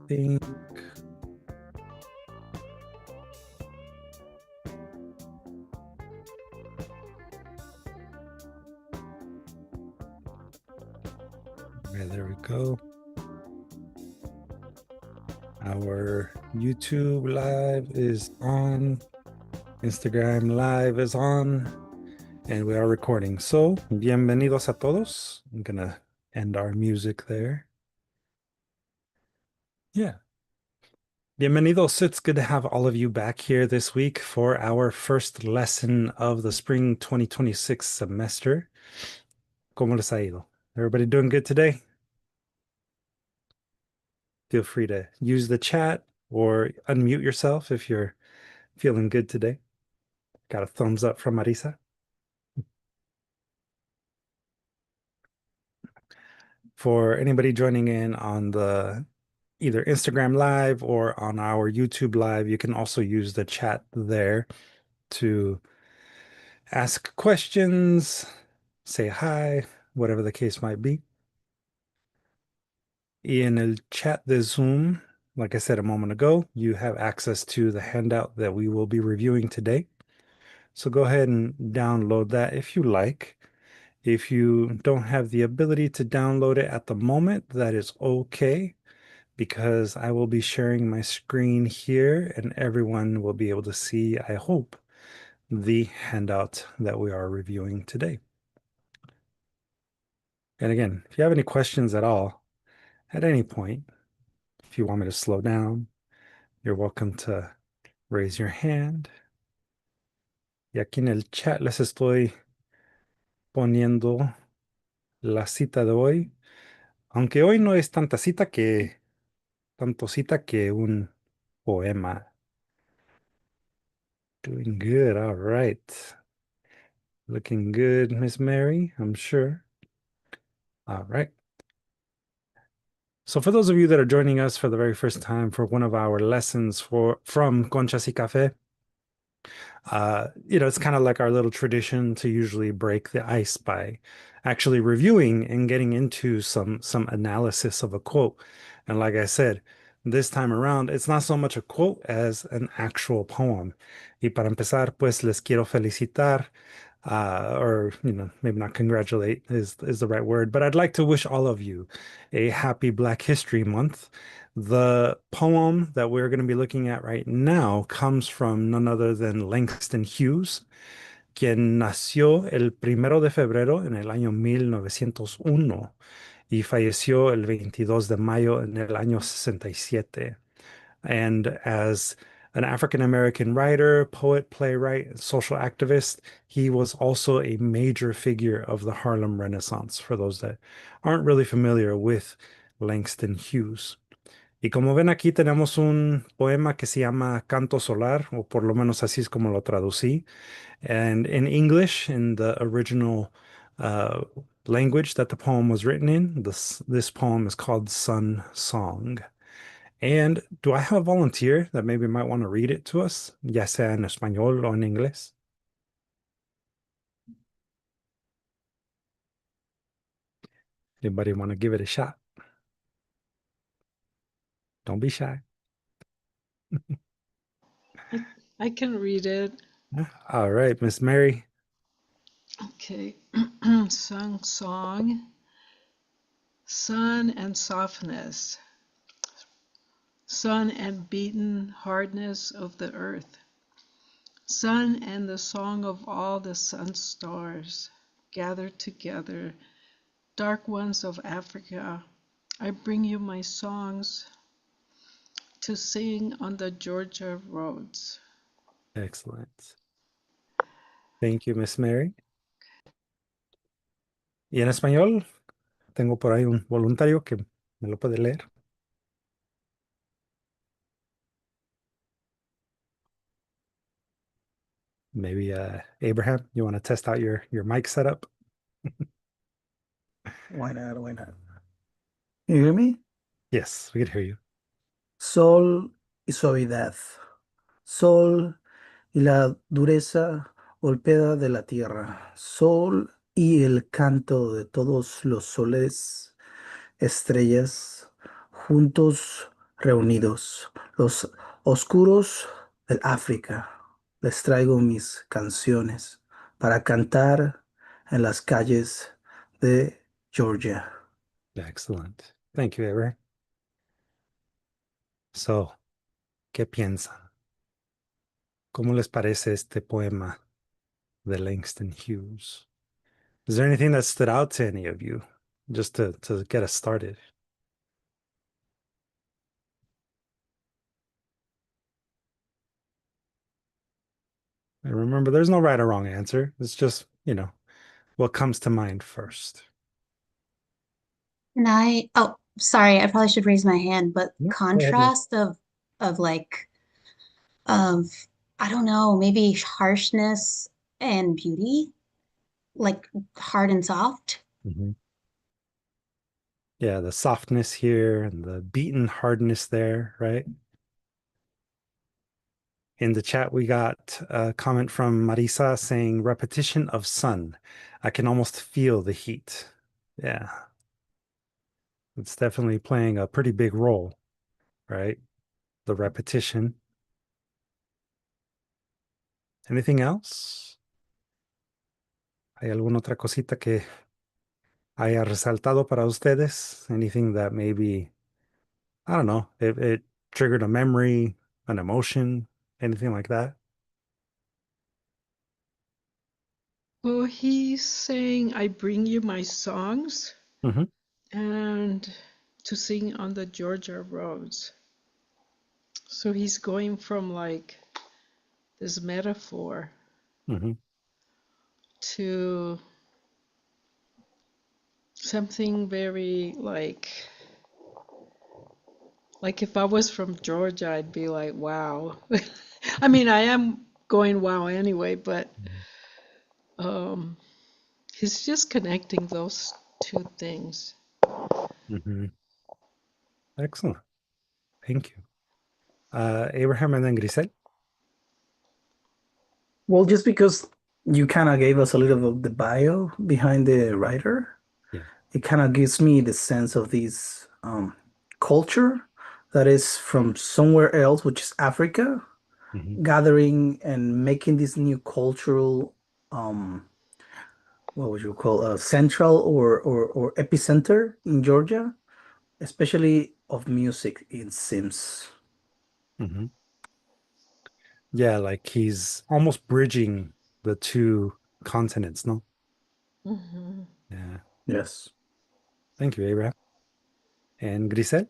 think. Okay, there we go. Our YouTube live is on. Instagram live is on. And we are recording. So, bienvenidos a todos. I'm gonna end our music there. Yeah. Bienvenidos. It's good to have all of you back here this week for our first lesson of the spring 2026 semester. ¿Cómo les ha ido? Everybody doing good today? Feel free to use the chat or unmute yourself if you're feeling good today. Got a thumbs up from Marisa. For anybody joining in on the either Instagram Live or on our YouTube Live, you can also use the chat there to ask questions, say hi, whatever the case might be. In el chat de Zoom, like I said a moment ago, you have access to the handout that we will be reviewing today. So go ahead and download that if you like. If you don't have the ability to download it at the moment, that is okay, because I will be sharing my screen here and everyone will be able to see, I hope, the handout that we are reviewing today. And again, if you have any questions at all, at any point, if you want me to slow down, you're welcome to raise your hand. Y aquí en el chat les estoy poniendo la cita de hoy, aunque hoy no es tanto cita que un poema. Doing good, all right. Looking good, Miss Mary, I'm sure. All right. So for those of you that are joining us for the very first time for one of our lessons from Conchas y Café, it's kind of like our little tradition to usually break the ice by actually reviewing and getting into some analysis of a quote. And like I said, this time around, it's not so much a quote as an actual poem. Y para empezar, pues les quiero felicitar, or maybe not congratulate is the right word, but I'd like to wish all of you a happy Black History Month. The poem that we're going to be looking at right now comes from none other than Langston Hughes, quien nació el 1 de febrero en el año 1901 y falleció el 22 de mayo en el año 67. And as an African American writer, poet, playwright, social activist, he was also a major figure of the Harlem Renaissance, for those that aren't really familiar with Langston Hughes. Y como ven aquí tenemos un poema que se llama Canto Solar, o por lo menos así es como lo traducí. And in English, in the original uh, language that the poem was written in, this poem is called Sun Song. And do I have a volunteer that maybe might want to read it to us, ya sea en español o en inglés? Anybody want to give it a shot? Don't be shy. I can read it. All right, Miss Mary. Okay. Song. Sun and softness. Sun and beaten hardness of the earth. Sun and the song of all the sun stars gathered together. Dark ones of Africa, I bring you my songs to sing on the Georgia roads. Excellent. Thank you, Miss Mary. Y en español, tengo por ahí un voluntario que me lo puede leer. Maybe Abraham, you want to test out your mic setup? Why not? Why not? Can you hear me? Yes, we can hear you. Sol y suavidad. Sol y la dureza golpeada de la tierra. Sol y el canto de todos los soles, estrellas, juntos reunidos, los oscuros del África. Les traigo mis canciones para cantar en las calles de Georgia. Excellent. Thank you, Abraham. So, ¿qué piensan? ¿Cómo les parece este poema de Langston Hughes? Is there anything that stood out to any of you, just to get us started? And remember, there's no right or wrong answer. It's just, what comes to mind first. And oh, sorry, I probably should raise my hand, but Yeah, go ahead, man. contrast of like of I don't know, maybe harshness and beauty, like hard and soft. Mhm. Yeah, the softness here and the beaten hardness there, right? In the chat, we got a comment from Marisa saying, repetition of sun. I can almost feel the heat. Yeah, it's definitely playing a pretty big role, right? The repetition. Anything else? ¿Hay alguna otra cosita que haya resaltado para ustedes? Anything that maybe, I don't know, it triggered a memory, an emotion, anything like that? Well, he's saying, I bring you my songs Mm-hmm. and to sing on the Georgia roads. So he's going from like this metaphor Mm-hmm. to something very like if I was from Georgia, I'd be like, wow. I mean, I am going wow anyway, but um, he's just connecting those two things. Mm-hmm. Excellent. Thank you. Abraham and then Grisel. Well, just because you kind of gave us a little of the bio behind the writer, Yeah. it kind of gives me the sense of this culture that is from somewhere else, which is Africa, Mm-hmm. gathering and making this new cultural, um, what would you call a central or epicenter in Georgia, especially of music, it seems. Mm-hmm. Yeah, like he's almost bridging the two continents, no? Hmm. Yeah. Yes. Thank you, Abraham. And Grisel?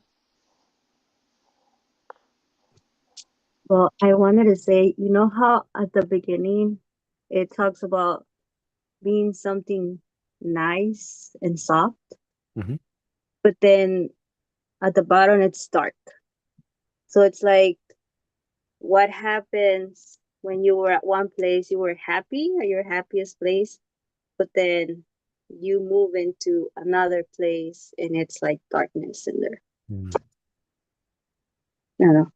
Well, I wanted to say, you know how at the beginning it talks about being something nice and soft, Mm-hmm. but then at the bottom it's dark. So it's like what happens when you were at one place, you were happy at your happiest place, but then you move into another place and it's like darkness in there. Mm. I don't know.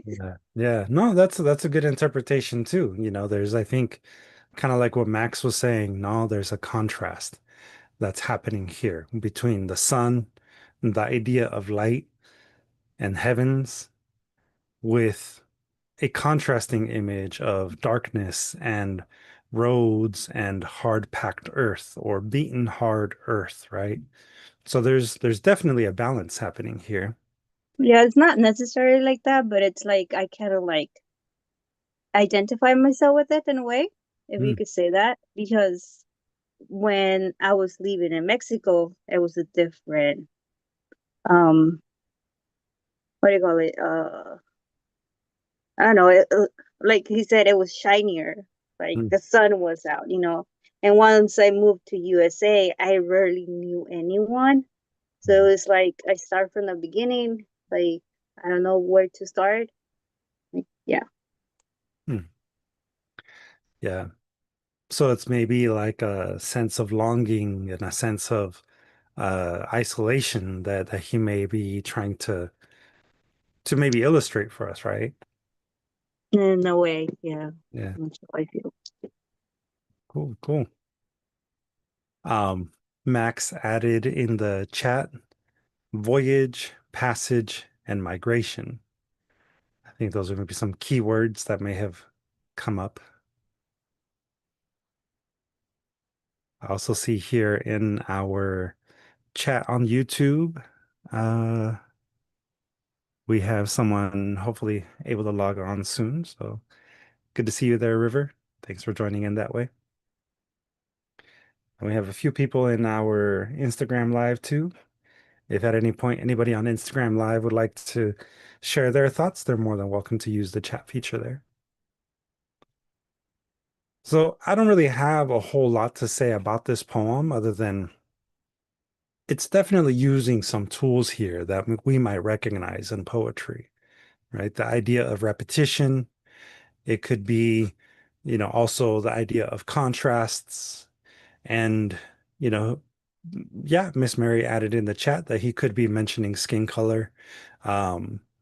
Yeah. Yeah. No, that's a good interpretation too. There's, I think, kind of like what Max was saying. No, there's a contrast that's happening here between the sun, the idea of light and heavens, with a contrasting image of darkness and roads and hard packed earth or beaten hard earth, right? So there's definitely a balance happening here. Yeah, it's not necessarily like that, but it's like I kind of like identify myself with it in a way, if you Mm, could say that, because when I was living in Mexico, it was a different um what do you call it? I don't know, like he said it was shinier, like mm, the sun was out. And once I moved to USA, I rarely knew anyone. So yeah. it's like I start from the beginning, like I don't know where to start. Like, yeah. Mm, yeah. So it's maybe like a sense of longing and a sense of isolation that he may be trying to maybe illustrate for us, right? In a way, yeah. Yeah. That's how I feel. Cool, cool. Um, Max added in the chat, voyage, passage, and migration. I think those are maybe some keywords that may have come up. I also see here in our chat on YouTube, uh, we have someone hopefully able to log on soon. So good to see you there, River. Thanks for joining in that way. And we have a few people in our Instagram live too. If at any point anybody on Instagram live would like to share their thoughts, they're more than welcome to use the chat feature there. So I don't really have a whole lot to say about this poem other than it's definitely using some tools here that we might recognize in poetry, right? The idea of repetition. It could be, also the idea of contrasts and, you know, yeah, Miss Mary added in the chat that he could be mentioning skin color.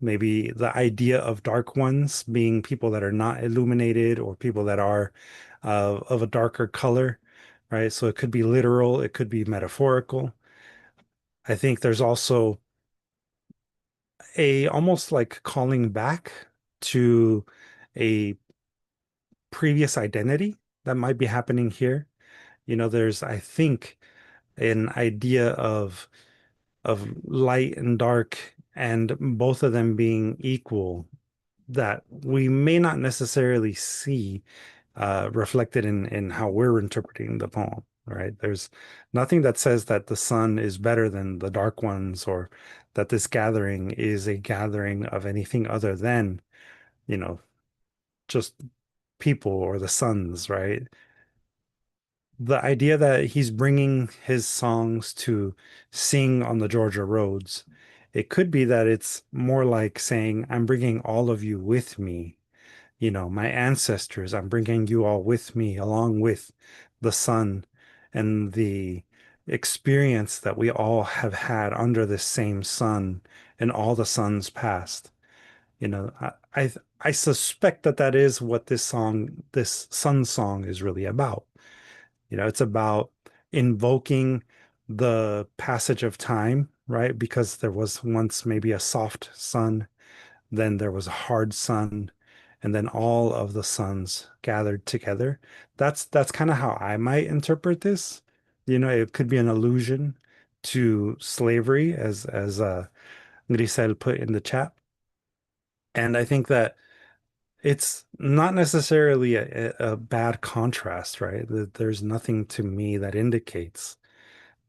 Maybe the idea of dark ones being people that are not illuminated or people that are of a darker color, right? So it could be literal, it could be metaphorical. I think there's also a almost like calling back to a previous identity that might be happening here. There's, I think, an idea of light and dark and both of them being equal that we may not necessarily see reflected in how we're interpreting the poem, right? There's nothing that says that the sun is better than the dark ones or that this gathering is a gathering of anything other than, you know, just people or the suns, right? The idea that he's bringing his songs to sing on the Georgia roads, it could be that it's more like saying, I'm bringing all of you with me, my ancestors, I'm bringing you all with me, along with the sun and the experience that we all have had under this same sun and all the suns past. I suspect that that is what this sun song is really about. It's about invoking the passage of time, right? Because there was once maybe a soft sun, then there was a hard sun, and then all of the suns gathered together. That's kind of how I might interpret this. It could be an allusion to slavery, as Grisel put in the chat. And I think that it's not necessarily a bad contrast, right? There's nothing to me that indicates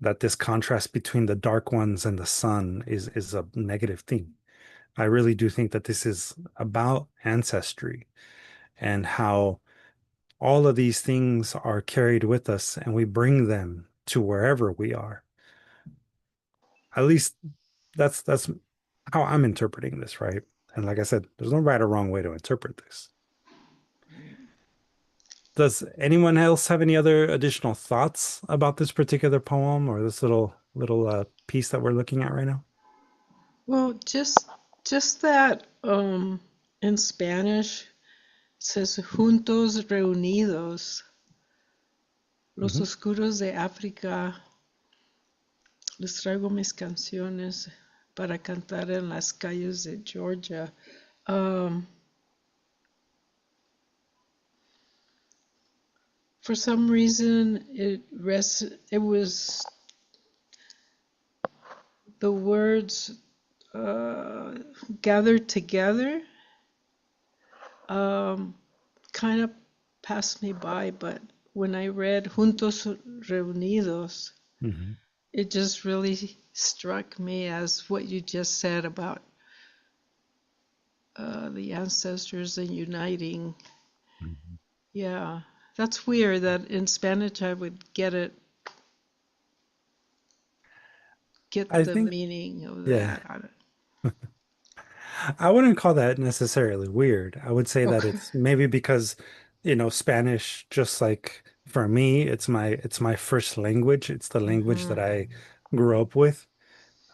that this contrast between the dark ones and the sun is a negative thing. I really do think that this is about ancestry and how all of these things are carried with us and we bring them to wherever we are. At least that's how I'm interpreting this, right? And like I said, there's no right or wrong way to interpret this. Does anyone else have any other additional thoughts about this particular poem or this little piece that we're looking at right now? Well, just that in Spanish it says juntos reunidos, los Mhm. oscuros de África, les traigo mis canciones para cantar en las calles de Georgia. For some reason, it was the words gathered together kind of passed me by, but when I read Juntos Reunidos, Mhm. it just really struck me as what you just said about the ancestors and uniting. Mhm. Yeah, that's weird that in Spanish I would get I the think, meaning of yeah, that. I wouldn't call that necessarily weird. I would say that Okay. it's maybe because, Spanish, just like for me, it's my first language. It's the language Mm-hmm. that I grew up with.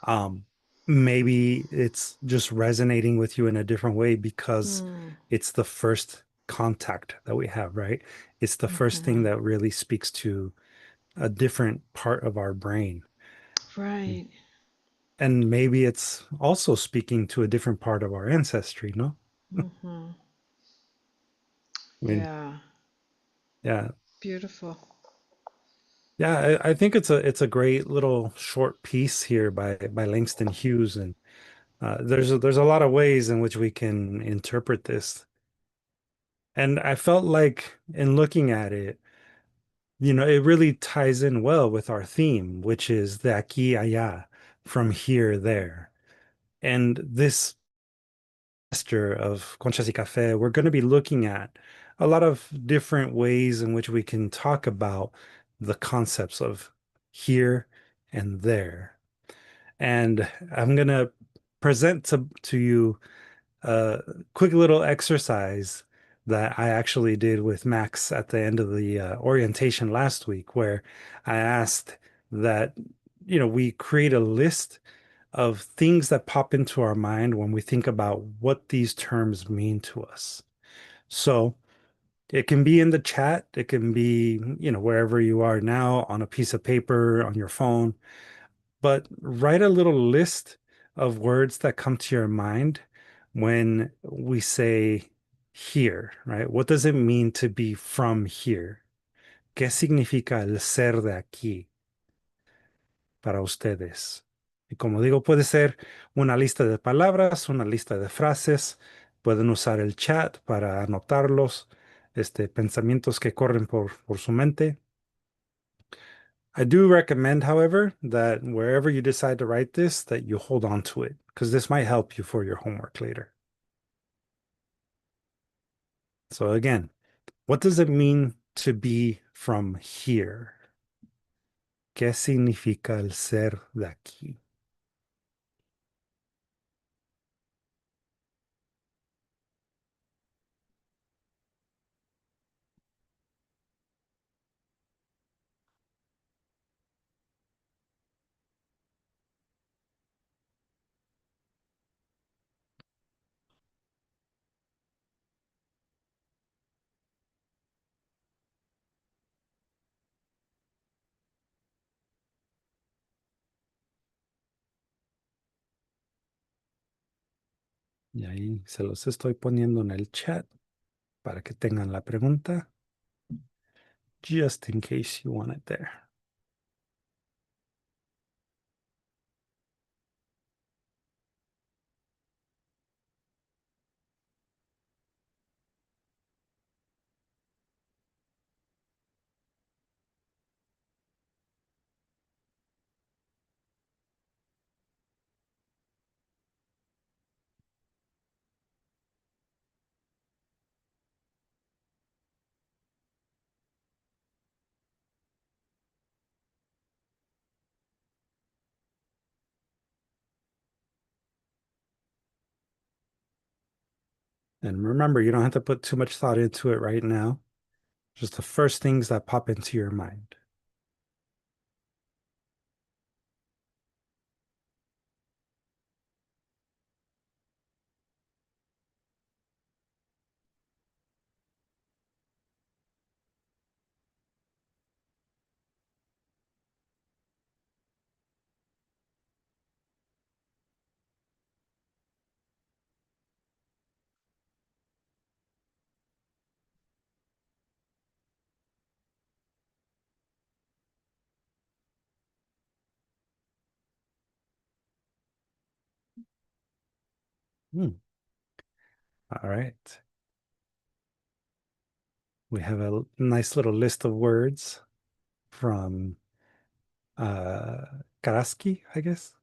Um, Maybe it's just resonating with you in a different way because Mm, it's the first contact that we have, right? It's the first thing mm-hmm. that really speaks to a different part of our brain. Right. And maybe it's also speaking to a different part of our ancestry, no? Hmm. I mean, Yeah, yeah. beautiful. Yeah, I think it's a great little short piece here by Langston Hughes, and there's a lot of ways in which we can interpret this. And I felt like in looking at it, it really ties in well with our theme, which is de aquí allá, from here there. And this semester of Conchas y Café, we're going to be looking at a lot of different ways in which we can talk about the concepts of here and there. And I'm going to present to you a quick little exercise that I actually did with Max at the end of the orientation last week, where I asked that, we create a list of things that pop into our mind when we think about what these terms mean to us. So it can be in the chat, it can be, wherever you are now on a piece of paper, on your phone, but write a little list of words that come to your mind when we say here, right? What does it mean to be from here? ¿Qué significa el ser de aquí para ustedes? Y como digo, puede ser una lista de palabras, una lista de frases. Pueden usar el chat para anotarlos, pensamientos que corren por su mente. I do recommend, however, that wherever you decide to write this, that you hold on to it, because this might help you for your homework later. So again, what does it mean to be from here? ¿Qué significa el ser de aquí? Y ahí se los estoy poniendo en el chat para que tengan la pregunta, just in case you want it there. And remember, you don't have to put too much thought into it right now. Just the first things that pop into your mind. Hmm. All right. We have a nice little list of words from uh, Karaski, I guess.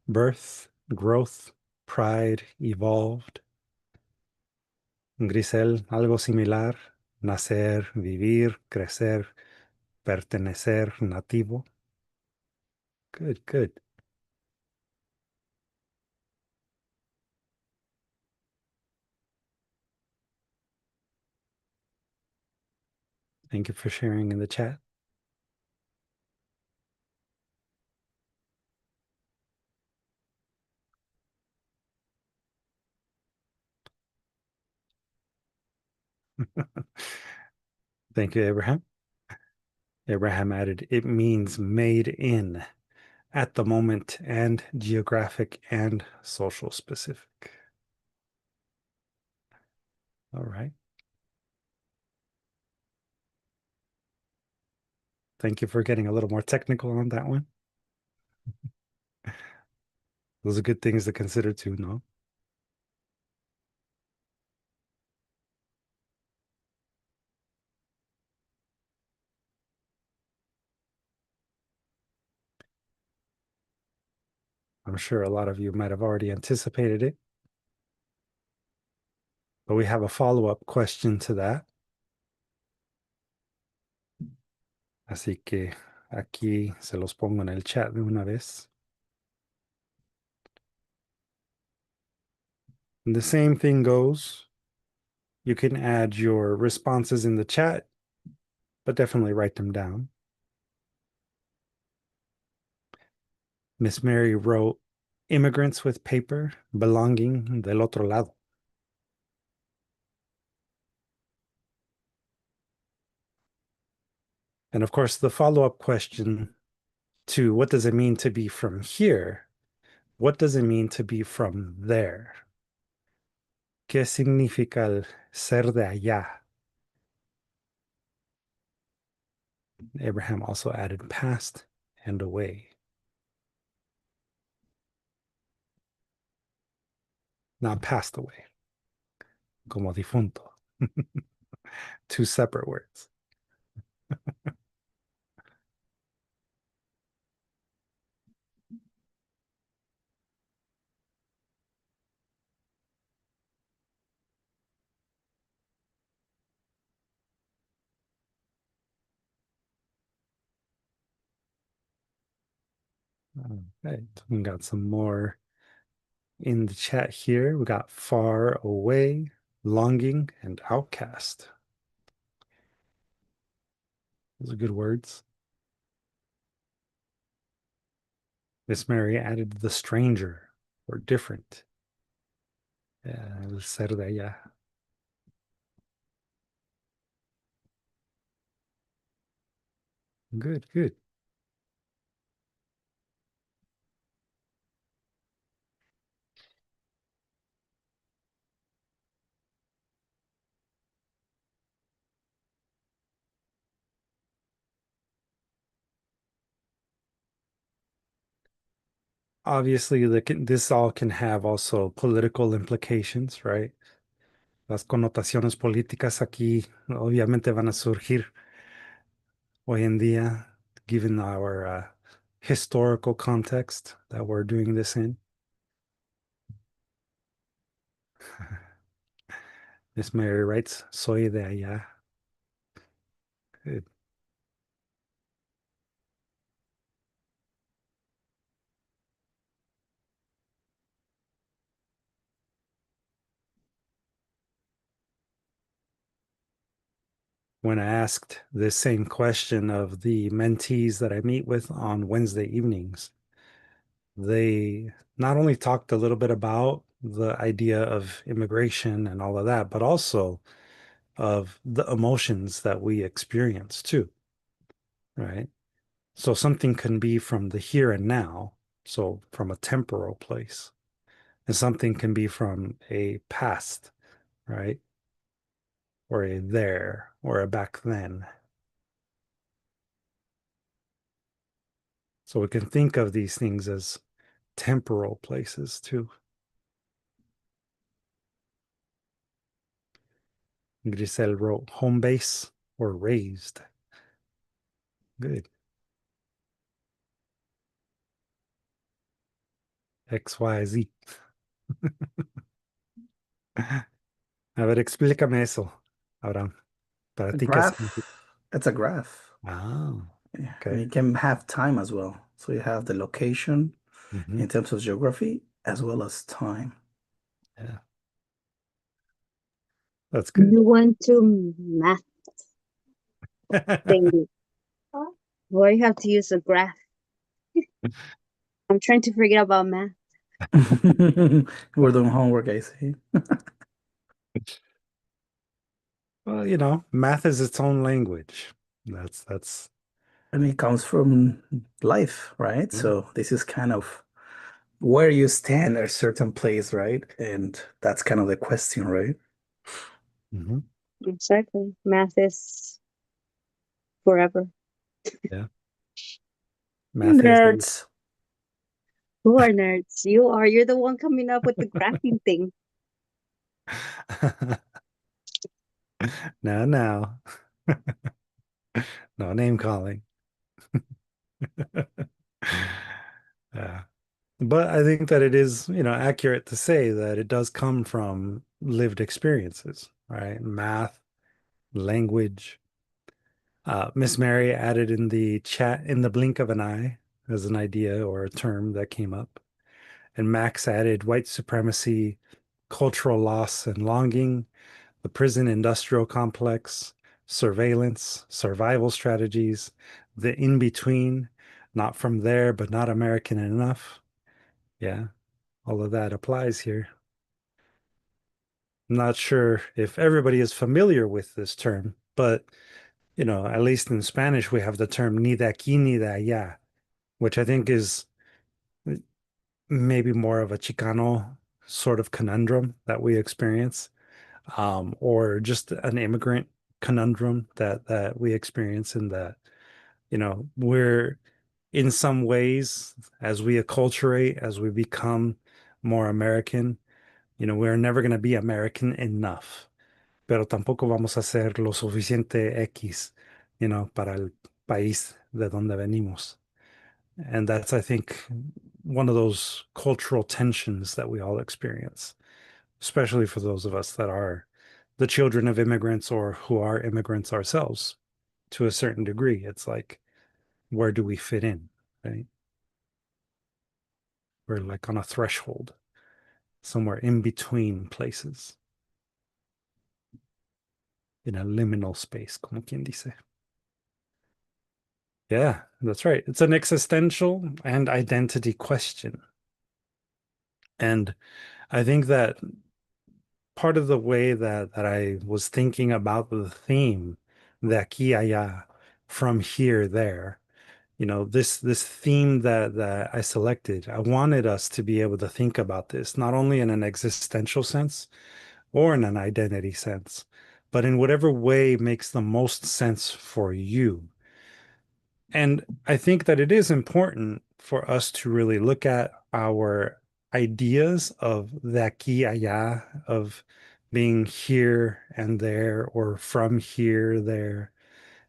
Birth, growth, pride, evolved. Grisel, algo similar. Nacer, vivir, crecer, pertenecer, nativo. Good, good. Thank you for sharing in the chat. Thank you, Abraham. Abraham added, it means made in. at the moment, and geographic and social specific. All right. Thank you for getting a little more technical on that one. Those are good things to consider too, no? I'm sure a lot of you might have already anticipated it, but we have a follow-up question to that. Así que aquí se los pongo en el chat de una vez. And the same thing goes. You can add your responses in the chat, but definitely write them down. Miss Mary wrote, immigrants with paper belonging del otro lado. And of course, the follow-up question to what does it mean to be from here? What does it mean to be from there? ¿Qué significa el ser de allá? Abraham also added past and away. Not passed away, como difunto. Two separate words. All right, we got some more in the chat here. We got far away, longing, and outcast. Those are good words. Miss Mary added the stranger or different. El ser de allá. Good, good. Obviously, this all can have also political implications, right? Las connotaciones políticas aquí obviamente van a surgir hoy en día, given our historical context that we're doing this in. Miss Mary writes, soy de allá. Good. When I asked this same question of the mentees that I meet with on Wednesday evenings, they not only talked a little bit about the idea of immigration and all of that, but also of the emotions that we experience too, right? So something can be from the here and now, so from a temporal place, and something can be from a past, right? Or a there, or a back then. So we can think of these things as temporal places too. Grisel wrote home base or raised. Good. XYZ. A ver, explícame eso, Abraham. Para A ti, ¿qué significa? graph. That's a graph. Ah, Yeah. And okay. you can have time as well. So you have the location Mhm. in terms of geography as well as time. Yeah, that's good. You went to math thingy. Why you have to use a graph? I'm trying to forget about math. We're doing homework, I see. Well, math is its own language. That's I mean, it comes from life, right? Mm, So this is kind of where you stand at a certain place, right? And that's kind of the question, right? mhm. Exactly. Math is forever. Yeah. Math is the Nerds. Who are nerds? You are. You're the one coming up with the graphing thing. now, now. No name calling. Yeah. But I think that it is, accurate to say that it does come from lived experiences, right? Math, language. Miss Mary added in the chat in the blink of an eye as an idea or a term that came up. And Max added white supremacy, cultural loss and longing, the prison industrial complex, surveillance, survival strategies, the in between, not from there, but not American enough. Yeah, all of that applies here. I'm not sure if everybody is familiar with this term, but at least in Spanish, we have the term ni de aquí ni de allá, which I think is maybe more of a Chicano sort of conundrum that we experience, or just an immigrant conundrum that we experience in that, we're in some ways, as we acculturate, as we become more American, we're never going to be American enough, pero tampoco vamos a ser lo suficiente X, para el país de donde venimos. And that's, I think, one of those cultural tensions that we all experience, especially for those of us that are the children of immigrants or who are immigrants ourselves to a certain degree. It's like, where do we fit in, right? We're like on a threshold, somewhere in between places, in a liminal space, como quien dice. Yeah, that's right. It's an existential and identity question. And I think that part of the way that I was thinking about the theme, de aquí allá, from here there, this theme that I selected, I wanted us to be able to think about this not only in an existential sense or in an identity sense, but in whatever way makes the most sense for you. And I think that it is important for us to really look at our ideas of de aquí allá, of being here and there, or from here, there.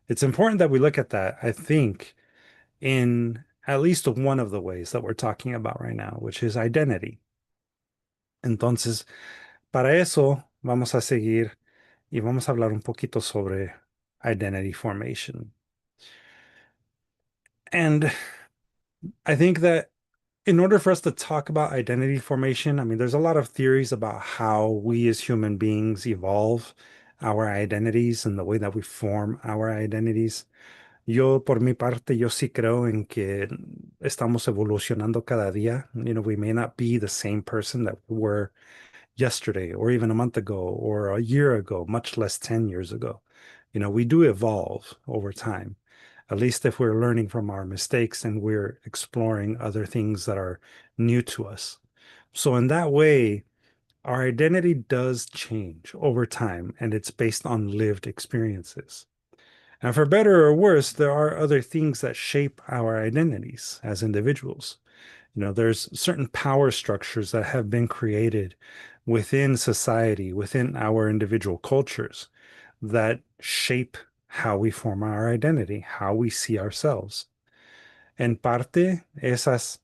It's important that we look at that, I think, in at least one of the ways that we're talking about right now, which is identity. Entonces, para eso vamos a seguir y vamos a hablar un poquito sobre identity formation. And I think that in order for us to talk about identity formation, I mean, there's a lot of theories about how we as human beings evolve our identities and the way that we form our identities. Yo, por mi parte, yo sí creo en que estamos evolucionando cada día. We may not be the same person that we were yesterday or even a month ago or a year ago, much less 10 years ago. We do evolve over time, at least if we're learning from our mistakes and we're exploring other things that are new to us. So, in that way, our identity does change over time and it's based on lived experiences. And for better or worse, there are other things that shape our identities as individuals. There's certain power structures that have been created within society, within our individual cultures, that shape how we form our identity, how we see ourselves. En parte, esas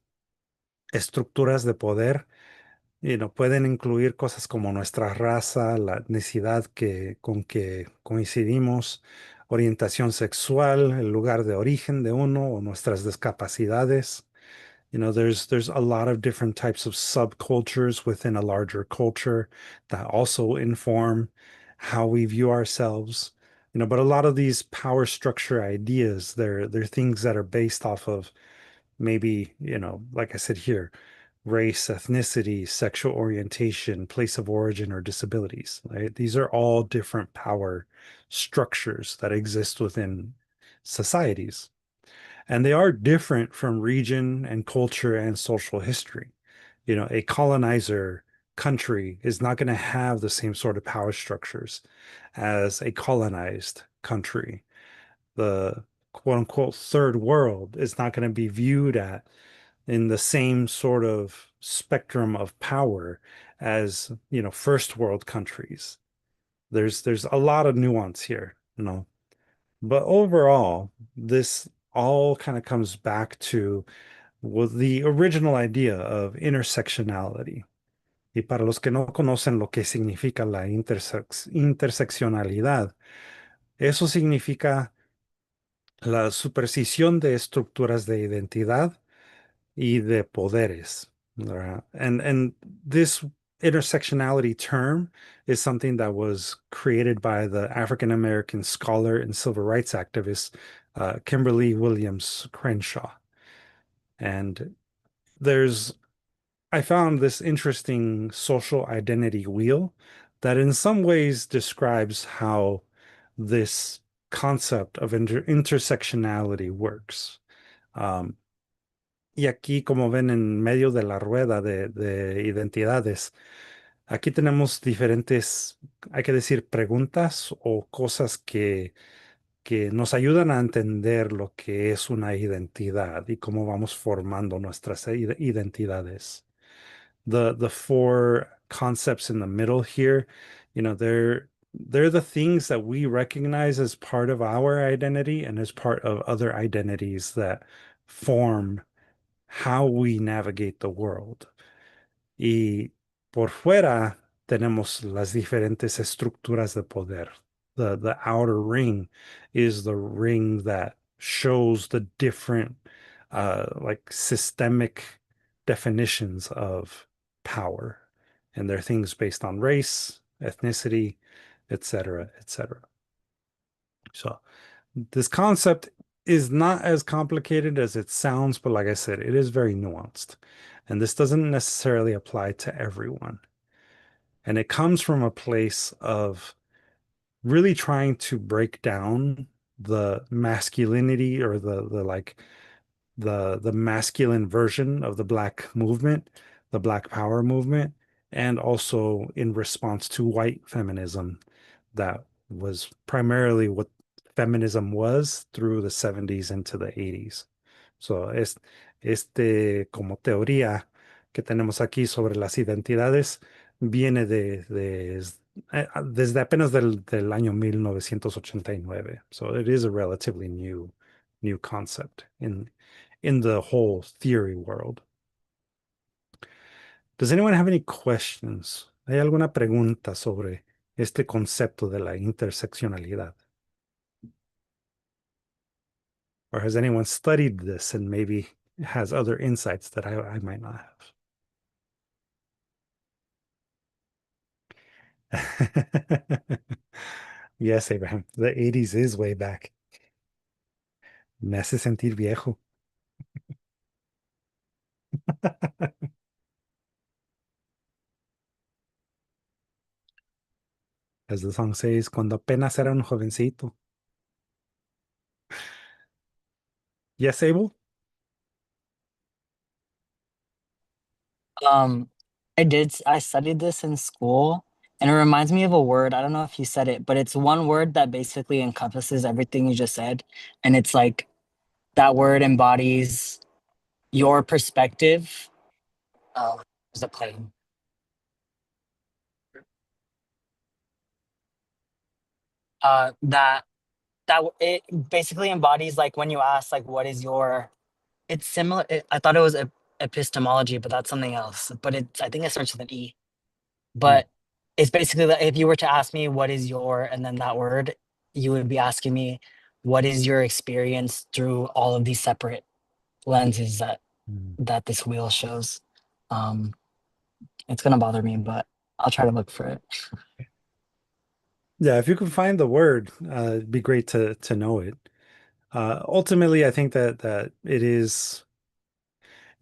estructuras de poder, pueden incluir cosas como nuestra raza, la etnicidad con que coincidimos, orientación sexual, el lugar de origen de uno o nuestras discapacidades. There's a lot of different types of subcultures within a larger culture that also inform how we view ourselves. But a lot of these power structure ideas, they're things that are based off of maybe, like I said here, race, ethnicity, sexual orientation, place of origin, or disabilities, right? These are all different power structures that exist within societies. And they are different from region and culture and social history. A colonizer country is not going to have the same sort of power structures as a colonized country. The quote unquote third world is not going to be viewed at in the same sort of spectrum of power as, first world countries. There's a lot of nuance here. But overall, this all kind of comes back to the original idea of intersectionality. Y para los que no conocen lo que significa la interseccionalidad, eso significa la superposición de estructuras de identidad y de poderes. ¿Verdad? And this intersectionality term is something that was created by the African American scholar and civil rights activist Kimberly Williams Crenshaw. And there's I found this interesting social identity wheel that in some ways describes how this concept of intersectionality works. Um, y aquí, como ven, en medio de la rueda de identidades, aquí tenemos diferentes, hay que decir, preguntas o cosas que nos ayudan a entender lo que es una identidad y cómo vamos formando nuestras identidades. The four concepts in the middle here, they're the things that we recognize as part of our identity and as part of other identities that form how we navigate the world. Y por fuera tenemos las diferentes estructuras de poder. The outer ring is the ring that shows the different like systemic definitions of power. And they're things based on race, ethnicity, etc., etc. So this concept is not as complicated as it sounds, but like I said, it is very nuanced. And this doesn't necessarily apply to everyone. And it comes from a place of really trying to break down the masculinity or the like the masculine version of the Black movement, the Black Power movement, and also in response to white feminism that was primarily what feminism was through the 70s into the 80s. So, como teoría que tenemos aquí sobre las identidades viene desde apenas del año 1989. So it is a relatively new concept in the whole theory world. Does anyone have any questions? ¿Hay alguna pregunta sobre este concepto de la interseccionalidad? Or has anyone studied this and maybe has other insights that I might not have? Yes, Abraham. The 80s is way back. Me hace sentir viejo. As the song says, cuando apenas era un jovencito. Yes, Abel? Um, I studied this in school, and it reminds me of a word. I don't know if you said it, but it's one word that basically encompasses everything you just said. And it's like that word embodies your perspective. Oh, there's a plane. It basically embodies like when you ask like what is your it's similar I thought it was epistemology, but that's something else. But I think it starts with an E. Hmm. But it's basically that if you were to ask me what is your and then that word, you would be asking me what is your experience through all of these separate lenses Hmm. that this wheel shows. Um, it's gonna bother me, but I'll try to look for it. Yeah, if you can find the word, it'd be great to know it. Ultimately, I think that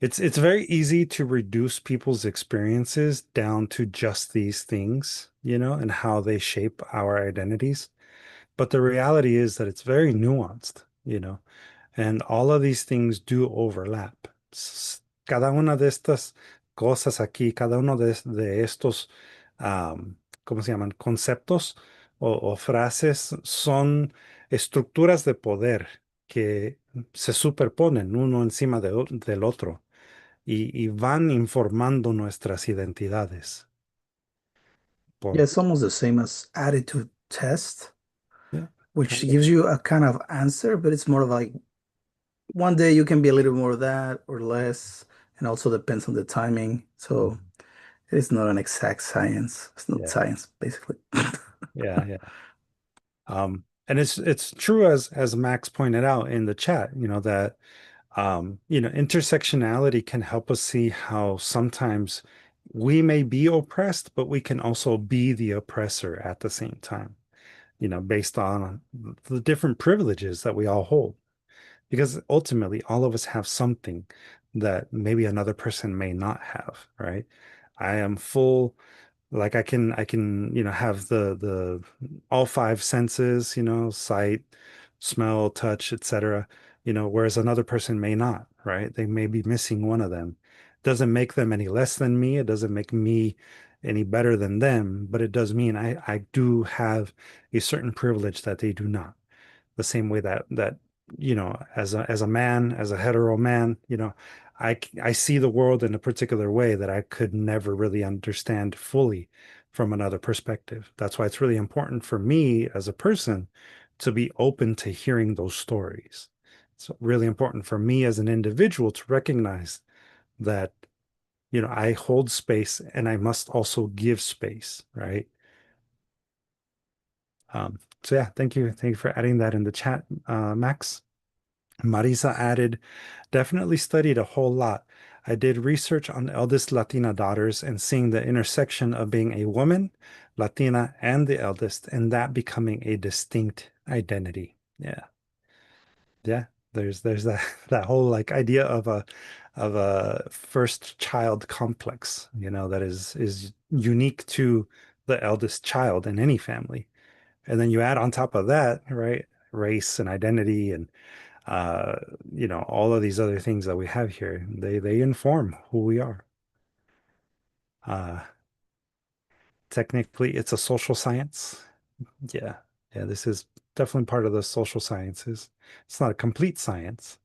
it's very easy to reduce people's experiences down to just these things, and how they shape our identities. But the reality is that it's very nuanced. And all of these things do overlap. Cada una de estas cosas aquí, cada uno de estos, ¿cómo se llaman? Conceptos o frases son estructuras de poder que se superponen uno encima del otro y van informando nuestras identidades. Yeah, Por, it's almost the same as attitude test, yeah, which kind of. gives you a kind of answer, but it's more like one day you can be a little more of that or less, and also depends on the timing. So it's not an exact science. It's not Yeah, science, basically. yeah, yeah. And it's true as Max pointed out in the chat, that intersectionality can help us see how sometimes we may be oppressed, but we can also be the oppressor at the same time, based on the different privileges that we all hold. Because ultimately, all of us have something that maybe another person may not have, right? I am full like I can have the all five senses, sight, smell, touch, etc. Whereas another person may not, right? They may be missing one of them. Doesn't make them any less than me. It doesn't make me any better than them, but it does mean I do have a certain privilege that they do not. The same way that as a man, as a hetero man, I see the world in a particular way that I could never really understand fully from another perspective. That's why it's really important for me as a person to be open to hearing those stories. It's really important for me as an individual to recognize that I hold space and I must also give space, right? So yeah, thank you for adding that in the chat, Max. Marisa added, definitely studied a whole lot. I did research on eldest Latina daughters and seeing the intersection of being a woman, Latina, and the eldest, and that becoming a distinct identity. Yeah. Yeah. There's that that whole like idea of a first child complex, that is unique to the eldest child in any family. And then you add on top of that, right, race and identity and uh, all of these other things that we have here, they inform who we are. Uh, Technically, it's a social science. Yeah, yeah, this is definitely part of the social sciences. It's not a complete science,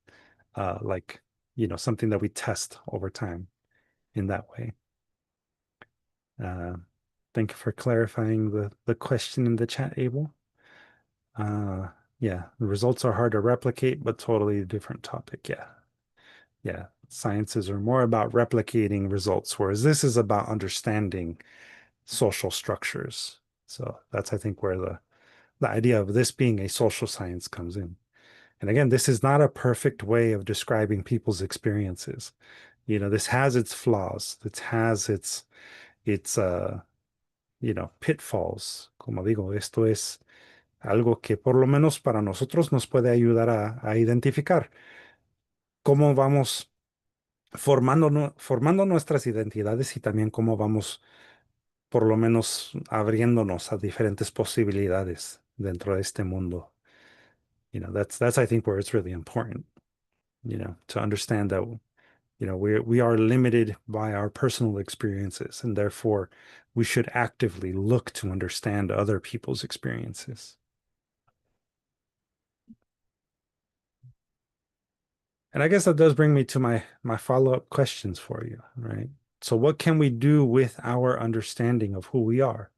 like something that we test over time in that way. Uh, thank you for clarifying the question in the chat, Abel. Uh, yeah, the results are hard to replicate, but totally different topic. Yeah. Yeah, sciences are more about replicating results, whereas this is about understanding social structures. So that's, I think, where the idea of this being a social science comes in. And again, this is not a perfect way of describing people's experiences. This has its flaws. It has its pitfalls. Como digo, esto es algo que por lo menos para nosotros nos puede ayudar a identificar cómo vamos formando nuestras identidades y también cómo vamos, por lo menos, abriéndonos a diferentes posibilidades dentro de este mundo. That's I think where it's really important, to understand that, we are limited by our personal experiences, and therefore we should actively look to understand other people's experiences. And I guess that does bring me to my follow-up questions for you, right? So what can we do with our understanding of who we are?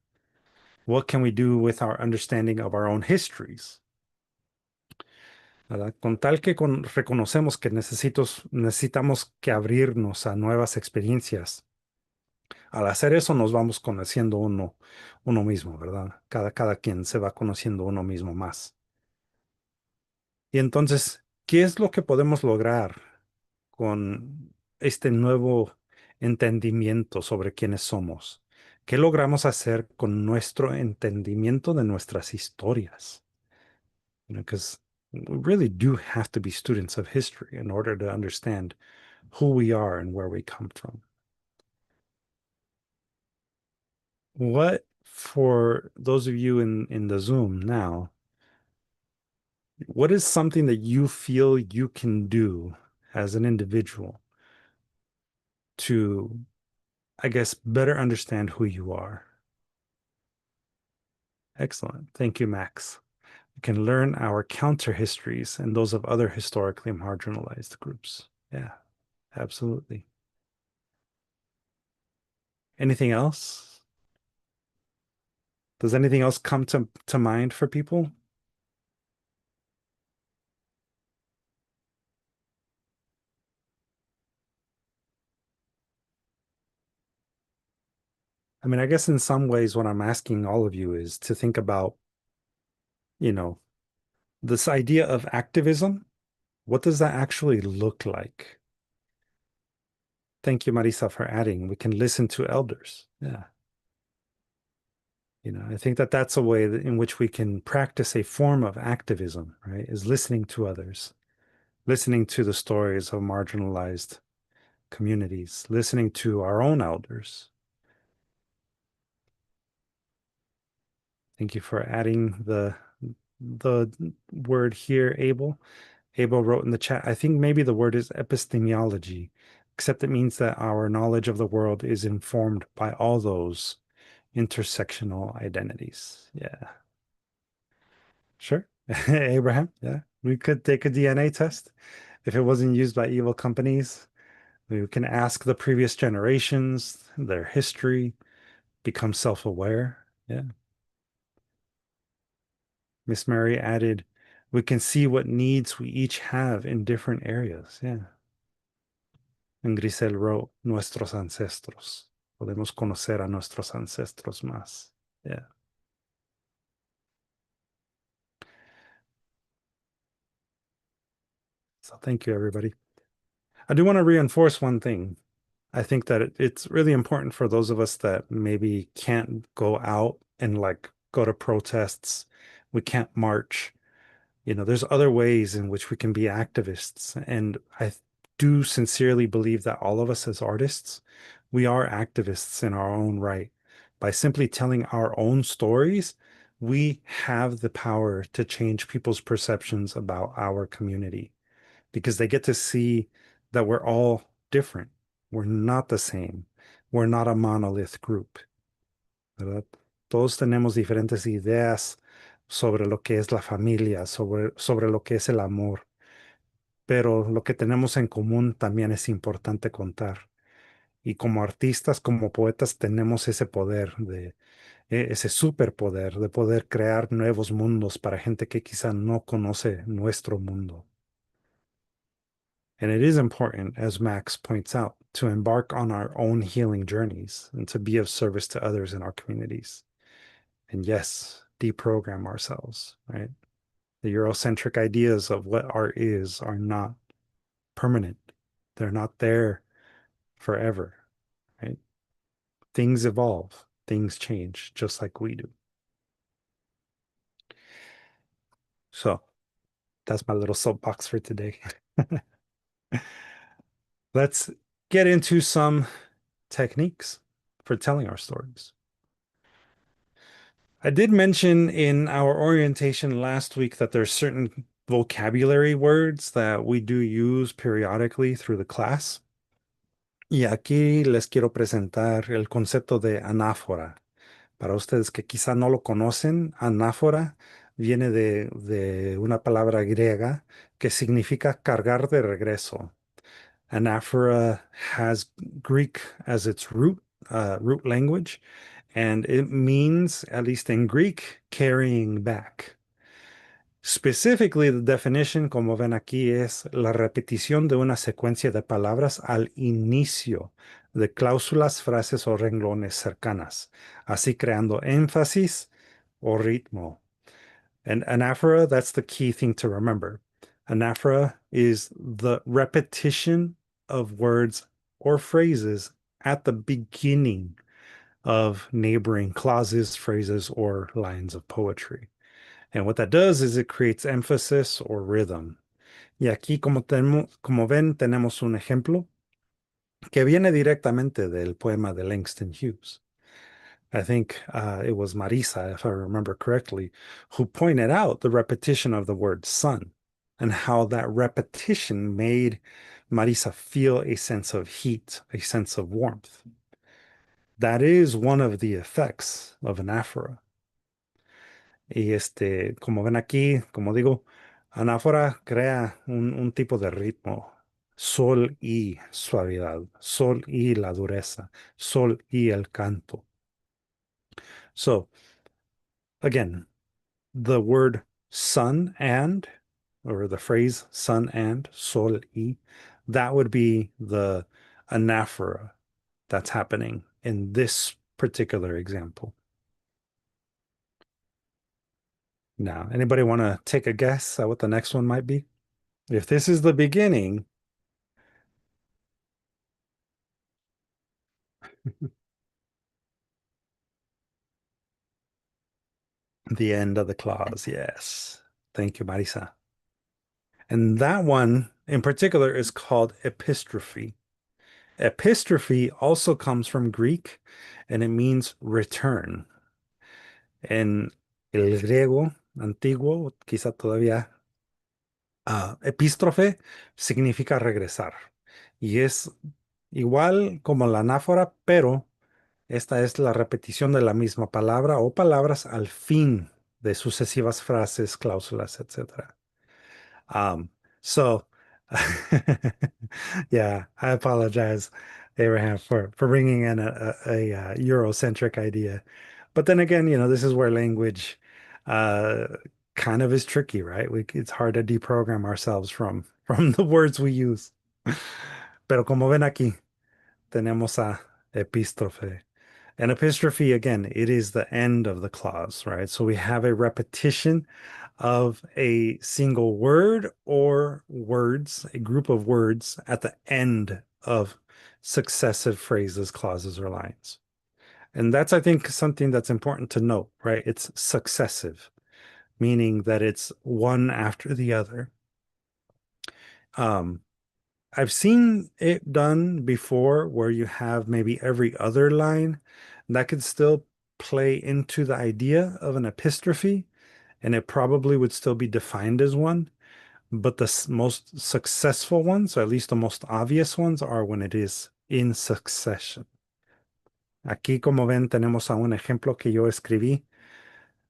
What can we do with our understanding of our own histories? ¿Verdad? Con tal que reconocemos que necesitamos que abrirnos a nuevas experiencias. Al hacer eso nos vamos conociendo uno mismo, ¿verdad? Cada quien se va conociendo uno mismo más. Y entonces, ¿qué es lo que podemos lograr con este nuevo entendimiento sobre quiénes somos? ¿Qué logramos hacer con nuestro entendimiento de nuestras historias? Because we really do have to be students of history in order to understand who we are and where we come from. What, for those of you in the Zoom now, What is something that you feel you can do as an individual to, I guess, better understand who you are? Excellent. Thank you, Max. We can learn our counter histories and those of other historically marginalized groups. Yeah, absolutely. Anything else? Does anything else come to mind for people? I mean, I guess in some ways, what I'm asking all of you is to think about, you know, this idea of activism. What does that actually look like? Thank you, Marisa, for adding. We can listen to elders. Yeah. I think that that's a way in which we can practice a form of activism, right? Is listening to others, listening to the stories of marginalized communities, listening to our own elders. Thank you for adding the word here, Abel. Abel wrote in the chat, I think maybe the word is epistemology, except it means that our knowledge of the world is informed by all those intersectional identities. Yeah, sure. Abraham, yeah. We could take a DNA test. If it wasn't used by evil companies, we can ask the previous generations, their history, become self-aware. Yeah. Miss Mary added, we can see what needs we each have in different areas. Yeah. And Grisel wrote, nuestros ancestros. Podemos conocer a nuestros ancestros más. Yeah. So thank you, everybody. I do want to reinforce one thing. I think that it's really important for those of us that maybe can't go out and like go to protests. We can't march. There's other ways in which we can be activists. And I do sincerely believe that all of us as artists, we are activists in our own right. By simply telling our own stories, we have the power to change people's perceptions about our community because they get to see that we're all different. We're not the same. We're not a monolith group, ¿verdad? Todos tenemos diferentes ideas sobre lo que es la familia, sobre lo que es el amor, pero lo que tenemos en común también es importante contar. Y como artistas, como poetas, tenemos ese poder ese superpoder de poder crear nuevos mundos para gente que quizá no conoce nuestro mundo. And it is important, as Max points out, to embark on our own healing journeys and to be of service to others in our communities. And yes, deprogram ourselves, right? The Eurocentric ideas of what art is are not permanent. They're not there forever, right? Things evolve, things change, just like we do. So that's my little soapbox for today. Let's get into some techniques for telling our stories. I did mention in our orientation last week that there's certain vocabulary words that we do use periodically through the class. Y aquí les quiero presentar el concepto de anáfora. Para ustedes que quizá no lo conocen, anáfora viene de una palabra griega que significa cargar de regreso. Anaphora has Greek as its root language, and it means, at least in Greek, carrying back. Specifically, the definition, como ven aquí, es la repetición de una secuencia de palabras al inicio de cláusulas, frases o renglones cercanas, así creando énfasis o ritmo. And anaphora, that's the key thing to remember. Anaphora is the repetition of words or phrases at the beginning of neighboring clauses, phrases, or lines of poetry. And what that does is it creates emphasis or rhythm. Y aquí, como ven, tenemos un ejemplo que viene directamente del poema de Langston Hughes. I think it was Marisa, if I remember correctly, who pointed out the repetition of the word sun and how that repetition made Marisa feel a sense of heat, a sense of warmth. That is one of the effects of anáfora. Y como ven aquí, como digo, anáfora crea un tipo de ritmo, sol y suavidad, sol y la dureza, sol y el canto. So, again, the word sun and, or the phrase sun and, sol y, that would be the anaphora that's happening in this particular example. Now, anybody want to take a guess at what the next one might be? If this is the beginning, the end of the clause, yes. Thank you, Marisa. And that one in particular is called epistrophe. Epistrophe also comes from Greek and it means return. En el griego antiguo, quizá todavía, epístrofe significa regresar. Y es igual como la anáfora, pero esta es la repetición de la misma palabra o palabras al fin de sucesivas frases, cláusulas, etcétera. Um, so, yeah, I apologize, Abraham, for bringing in a Eurocentric idea. But then again, this is where language uh, kind of is tricky, right? It's hard to deprogram ourselves from the words we use. Pero como ven aquí, tenemos a epístrofe. And epistrophe, again, it is the end of the clause, right? So we have a repetition of a single word or words, a group of words at the end of successive phrases, clauses, or lines. And that's, I think, something that's important to note, right? It's successive, meaning that it's one after the other. Um, I've seen it done before where you have maybe every other line that could still play into the idea of an epistrophe, and it probably would still be defined as one. But the most successful ones, or at least the most obvious ones, are when it is in succession. Aquí, como ven, tenemos a un ejemplo que yo escribí.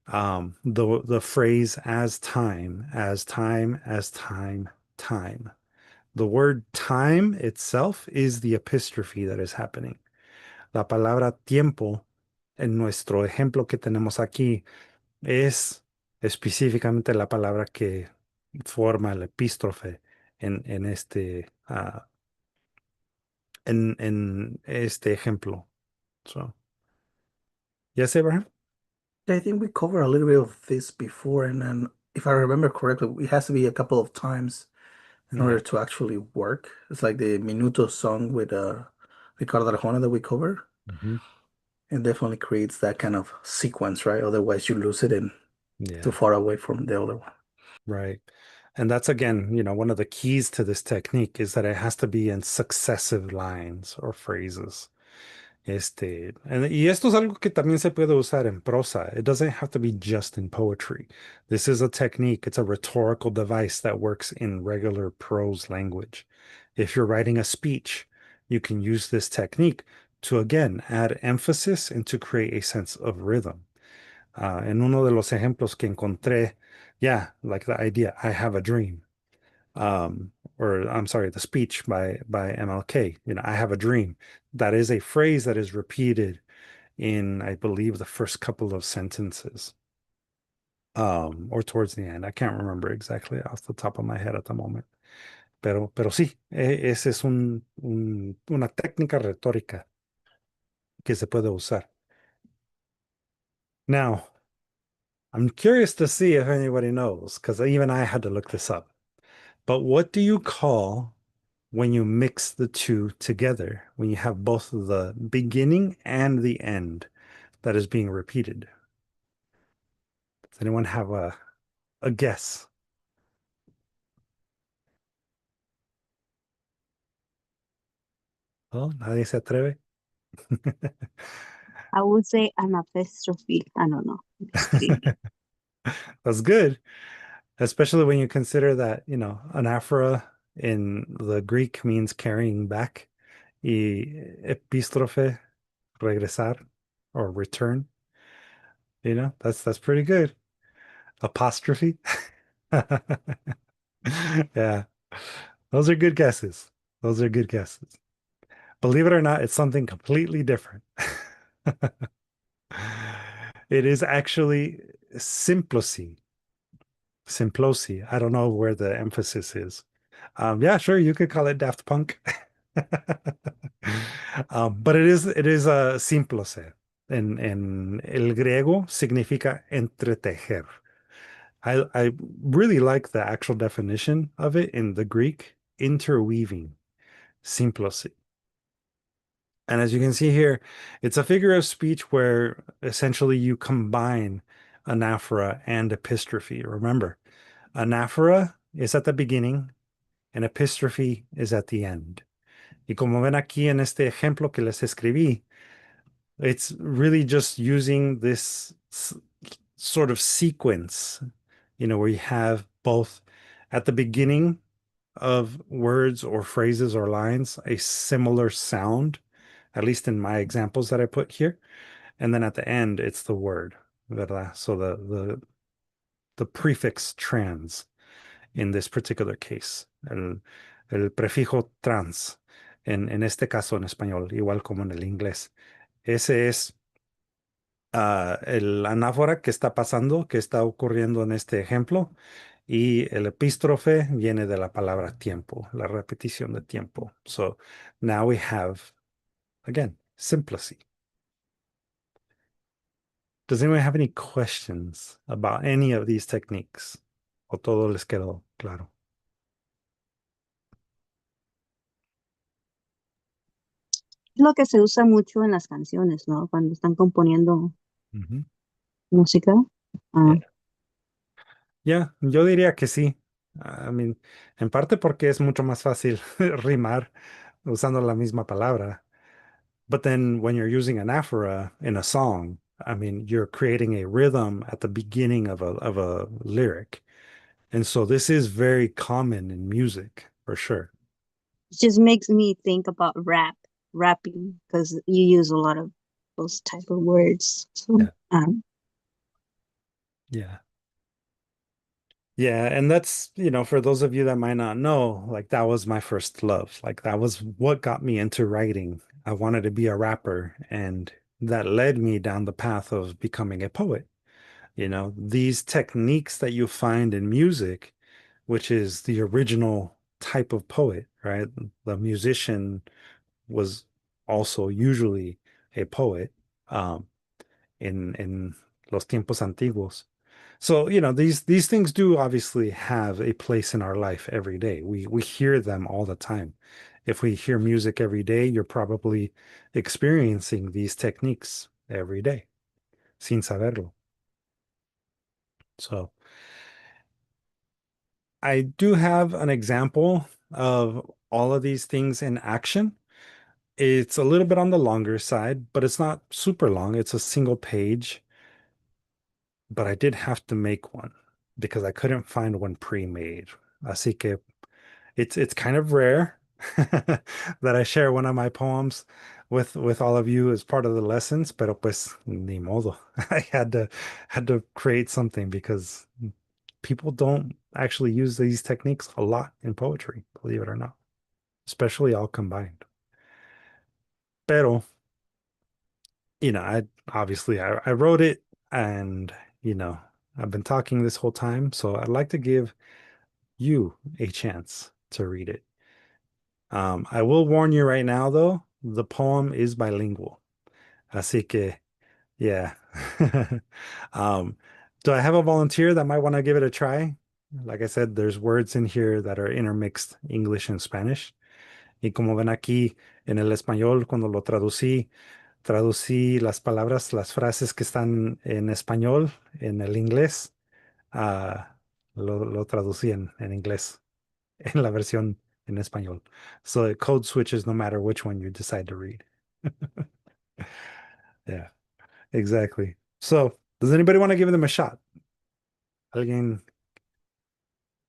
The phrase as time, as time, as time, time. The word time itself is the epistrophe that is happening. La palabra tiempo, en nuestro ejemplo que tenemos aquí, es específicamente la palabra que forma el epístrofe en en este ejemplo. So, yes, Abraham? I think we covered a little bit of this before, and then if I remember correctly, it has to be a couple of times in order Yeah. to actually work. It's like the Minuto song with Ricardo Arjona that we covered. Mhm. It definitely creates that kind of sequence, right? Otherwise, you lose it and too Yeah, far away from the other one. right. And that's again, one of the keys to this technique is that it has to be in successive lines or phrases. Y esto es algo que también se puede usar en prosa. It doesn't have to be just in poetry. This is a technique, it's a rhetorical device that works in regular prose language. If you're writing a speech, you can use this technique to again add emphasis and to create a sense of rhythm. En uno de los ejemplos que encontré, yeah, like the idea, I have a dream. Or I'm sorry, the speech by MLK, I have a dream. That is a phrase that is repeated in, I believe, the first couple of sentences, or towards the end. I can't remember exactly off the top of my head at the moment. Pero sí, esa es una técnica retórica que se puede usar. Now, I'm curious to see if anybody knows, because even I had to look this up. But what do you call when you mix the two together, when you have both the beginning and the end that is being repeated? Does anyone have a guess? Oh, nadie se atreve. I would say an apostrophe. I don't know. Just kidding. That's good, especially when you consider that, anaphora in the Greek means carrying back, y epístrofe, regresar or return. That's pretty good. Apostrophe. Yeah. Those are good guesses. Those are good guesses. Believe it or not, it's something completely different. It is actually simplocy. Simplocy. I don't know where the emphasis is. Yeah, sure, you could call it Daft Punk. But it is a simplose. En el griego significa entretejer. I really like the actual definition of it in the Greek, interweaving, simplocy. And as you can see here, it's a figure of speech where essentially you combine anaphora and epistrophe. Remember, anaphora is at the beginning and epistrophe is at the end. Y como ven aquí en este ejemplo que les escribí, it's really just using this sort of sequence, where you have both at the beginning of words or phrases or lines a similar sound, at least in my examples that I put here. And then at the end, it's the word, ¿verdad? So the prefix trans in this particular case, el prefijo trans, en este caso en español, igual como en el inglés. Ese es el anáfora que está pasando, que está ocurriendo en este ejemplo. Y el epístrofe viene de la palabra tiempo, la repetición de tiempo. So now we have, again, simplicity. Does anyone have any questions about any of these techniques? ¿O todo les quedó claro? Es lo que se usa mucho en las canciones, ¿no? Cuando están componiendo Ujú. música. Ah, Yeah. Yeah, yo diría que sí. I mean, en parte porque es mucho más fácil rimar usando la misma palabra. But then when you're using anaphora in a song, I mean, you're creating a rhythm at the beginning of a lyric. And so this is very common in music for sure. it just makes me think about rapping, because you use a lot of those type of words. So, Yeah. Yeah. Yeah, and that's, for those of you that might not know, like that was my first love. Like that was what got me into writing. I wanted to be a rapper, and that led me down the path of becoming a poet. These techniques that you find in music, which is the original type of poet, right? The musician was also usually a poet, um, in los tiempos antiguos. So, these things do obviously have a place in our life every day. We hear them all the time. If we hear music every day, you're probably experiencing these techniques every day, sin saberlo. So, I do have an example of all of these things in action. It's a little bit on the longer side, but it's not super long. It's a single page, but I did have to make one because I couldn't find one pre-made. Así que it's kind of rare that I share one of my poems with all of you as part of the lessons, pero pues ni modo. I had to create something because people don't actually use these techniques a lot in poetry, believe it or not, especially all combined. Pero, I obviously I wrote it, and I've been talking this whole time, so I'd like to give you a chance to read it. I will warn you right now, though, the poem is bilingual. Así que, yeah. Um, do I have a volunteer that might want to give it a try? Like I said, there's words in here that are intermixed English and Spanish. Y como ven aquí en el español, cuando lo traducí las palabras, las frases que están en español, en el inglés, ah, lo traducí en inglés, en la versión en español. So it code switches no matter which one you decide to read. Yeah. Exactly. So, does anybody want to give them a shot? Again,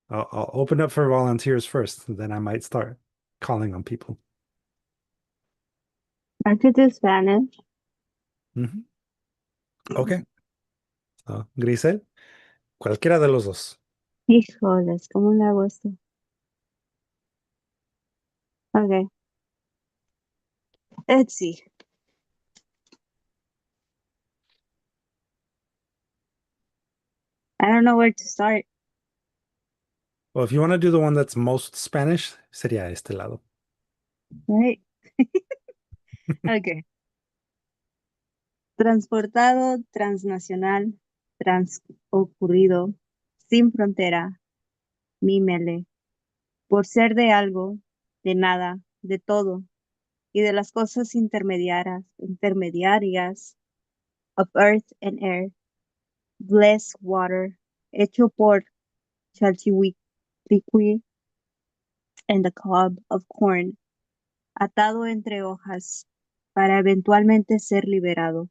I'll open up for volunteers first, then I might start calling on people. I could do Spanish. Mhm. Okay. So, Grisel, cualquiera de los dos. Híjoles, ¿cómo le hago esto? Okay, let's see. I don't know where to start. Well, if you want to do the one that's most Spanish, sería este lado. Right? Okay. Transportado, transnacional, transocurrido, sin frontera, mímele, por ser de algo, de nada, de todo, y de las cosas intermediarias, of earth and air, blessed water, hecho por Chalchihuiticui and the cob of corn, atado entre hojas, para eventualmente ser liberado,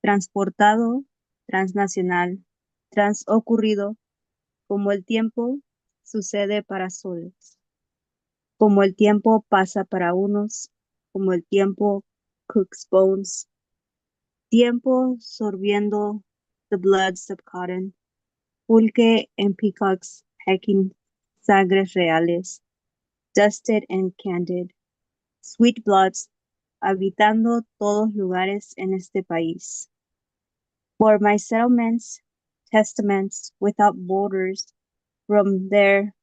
transportado, transnacional, transocurrido, como el tiempo sucede para soles, como el tiempo pasa para unos, como el tiempo cooks bones, tiempo sorbiendo the bloods of cotton, pulque and peacocks pecking sangres reales, dusted and candid, sweet bloods habitando todos lugares en este país. For my settlements, testaments without borders, from there,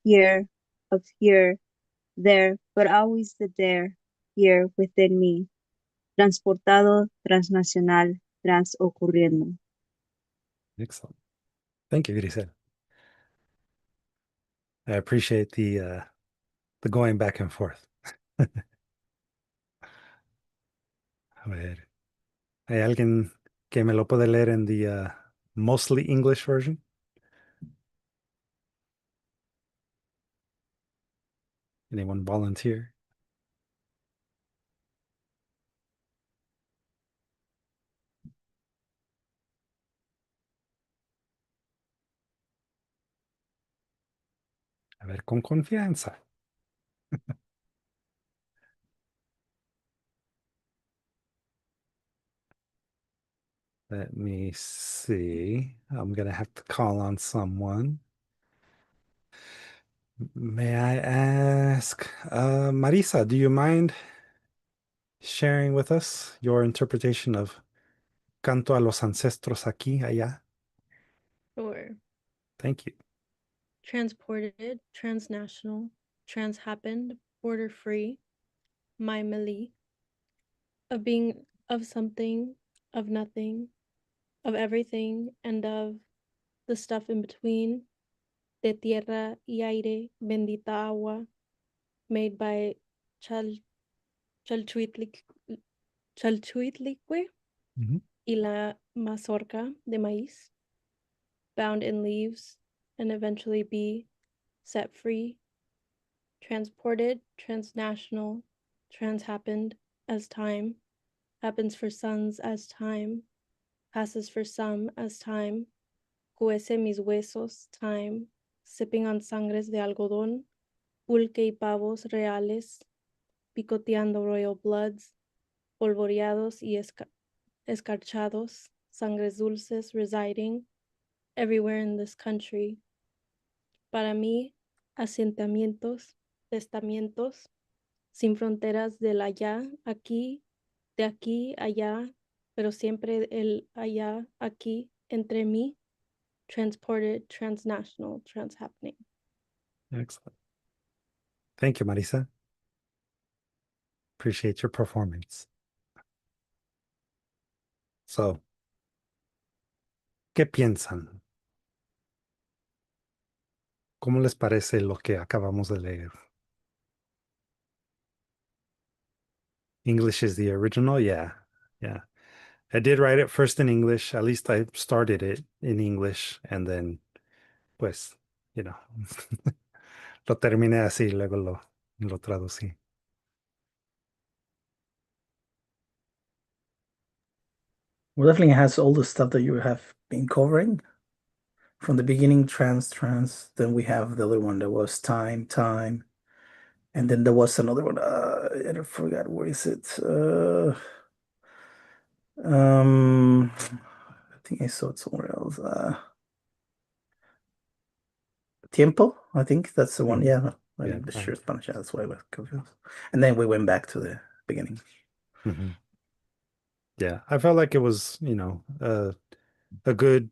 here, of here, there, but always the there, here within me, transportado, transnacional, transocurriendo. Excellent. Thank you, Grisel. I appreciate the going back and forth. A ver, ¿hay alguien que me lo puede leer en the mostly English version? Anyone volunteer? A ver, con confianza. Let me see. I'm gonna have to call on someone. May I ask, Marisa, do you mind sharing with us your interpretation of Canto a los Ancestros aquí, allá? Sure. Thank you. Transported, transnational, transhappened, border free, my Mali, of being of something, of nothing, of everything, and of the stuff in between, de tierra y aire, bendita agua, made by Chal Chalchuitlique Mhm. y la mazorca de maíz, bound in leaves, and eventually be set free, transported, transnational, transhappened as time, happens for sons as time, passes for some as time, cuece mis huesos, time, sipping on sangres de algodón, pulque y pavos reales, picoteando royal bloods, polvoreados y escarchados, sangres dulces residing everywhere in this country. Para mí, asentamientos, testamentos, sin fronteras del allá, aquí, de aquí, allá, pero siempre el allá, aquí, entre mí, transported, transnational, transhappening. Excellent. Thank you, Marisa. Appreciate your performance. So, ¿qué piensan? ¿Cómo les parece lo que acabamos de leer? English is the original? Yeah. Yeah. I did write it first in English. At least I started it in English and then, pues, you know, lo terminé así, luego lo traducí. Well, definitely has all the stuff that you have been covering from the beginning, trans. Then we have the other one that was time. And then there was another one. I forgot where is it. I think I saw it somewhere else. Tiempo, I think that's the one. Mhm. Yeah, Yeah, like the time. sure Spanish. Yeah, that's why I was confused. And then we went back to the beginning. Mhm. Yeah, I felt like it was, a good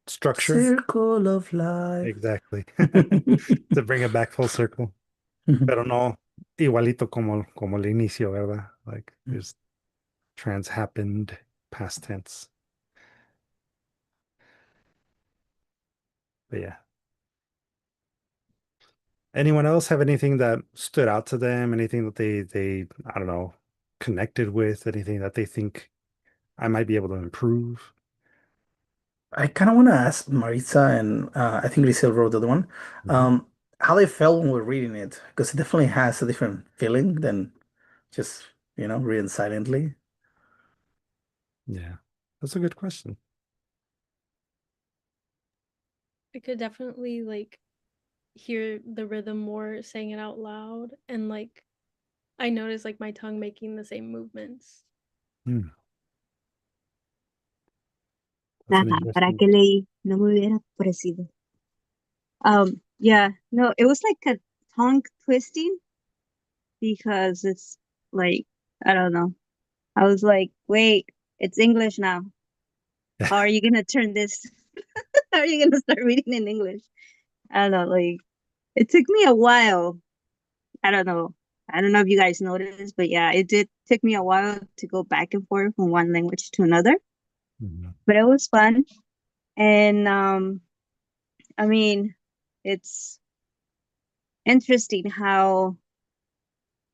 structure. Circle of life. Exactly. To bring it back full circle. Pero no igualito como el inicio, ¿verdad? Like there's trans happened, past tense. But yeah. Anyone else have anything that stood out to them? Anything that they I don't know, connected with? Anything that they think I might be able to improve? I kind of want to ask Maritza and I think Lisel wrote the other one, Mhm. um, how they felt when we're reading it, because it definitely has a different feeling than just, reading silently. Yeah. That's a good question. I could definitely like hear the rhythm more saying it out loud, and like I noticed like my tongue making the same movements. Hmm. That's an Nada, ¿para interesting. qué leí? No me hubiera parecido. Yeah, no, it was like a tongue twisting because it's like, I don't know. I was like, wait, it's English now. How are you gonna turn this? How are you gonna start reading in English? I don't know, like it took me a while. I don't know. I don't know if you guys noticed, but yeah, it did take me a while to go back and forth from one language to another. Mhm. But it was fun. And I mean, it's interesting how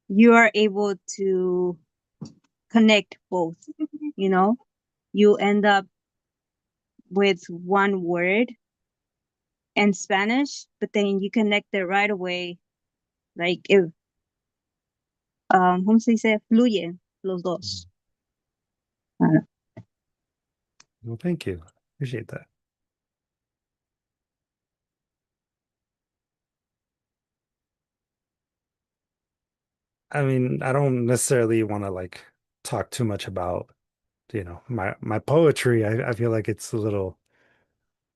you are able to connect both, you know? You end up with one word in Spanish, but then you connect it right away. Like if ¿cómo se dice? Fluye los dos. Mhm. I don't know. Well, thank you. Appreciate that. I mean, I don't necessarily want to like talk too much about, my poetry. I feel like it's a little,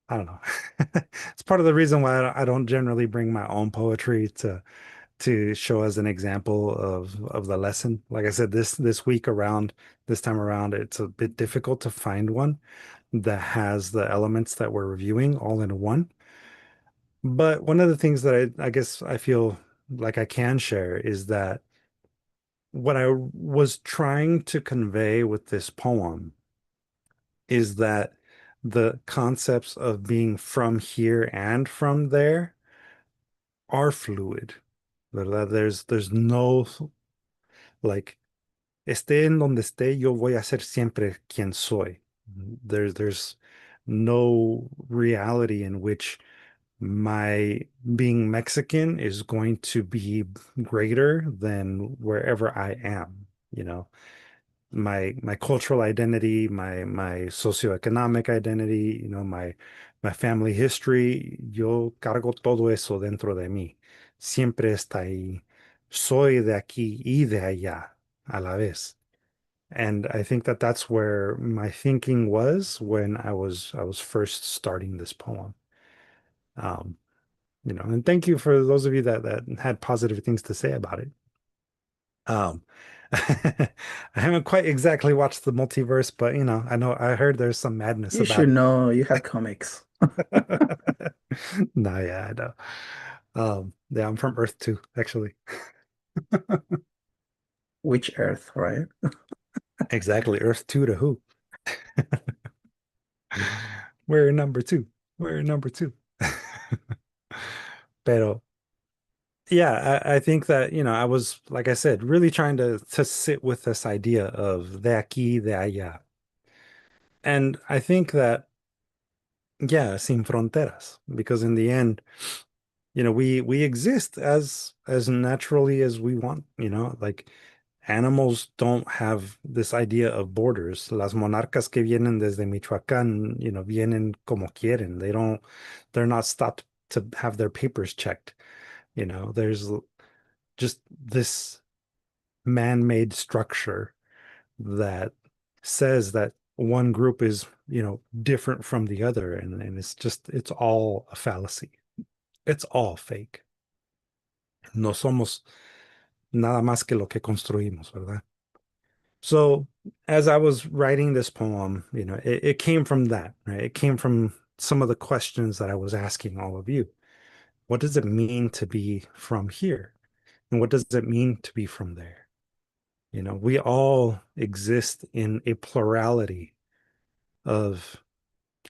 I don't know. It's part of the reason why I don't generally bring my own poetry to show as an example of the lesson. Like I said, this time around, it's a bit difficult to find one that has the elements that we're reviewing all in one. But one of the things that I guess I feel like I can share is that what I was trying to convey with this poem is that the concepts of being from here and from there are fluid. ¿Verdad? There's no like esté en donde esté, yo voy a ser siempre quien soy. There's no reality in which my being Mexican is going to be greater than wherever I am, you know. My cultural identity, my socioeconomic identity, my family history, yo cargo todo eso dentro de mí. Siempre está ahí. Soy de aquí y de allá a la vez. And I think that that's where my thinking was when I was first starting this poem. Um, and thank you for those of you that had positive things to say about it. Um, I haven't quite exactly watched the multiverse, but I heard there's some madness You about should know you have comics. it. No, yeah, I know. Yeah, I'm from Earth too, actually. Which Earth, right? Exactly, Earth 2 to who? We're number two. We're number two. Pero yeah, I think that, I was, like I said, really trying to sit with this idea of de aquí, de allá. And I think that, yeah, sin fronteras, because in the end, we exist as naturally as we want, like animals don't have this idea of borders. Las monarcas que vienen desde Michoacán, vienen como quieren. They're not stopped to have their papers checked. There's just this man-made structure that says that one group is, different from the other. And it's all a fallacy. It's all fake. No somos nada más que lo que construimos, ¿verdad? So as I was writing this poem, it came from that, right? It came from some of the questions that I was asking all of you. What does it mean to be from here? And what does it mean to be from there? We all exist in a plurality of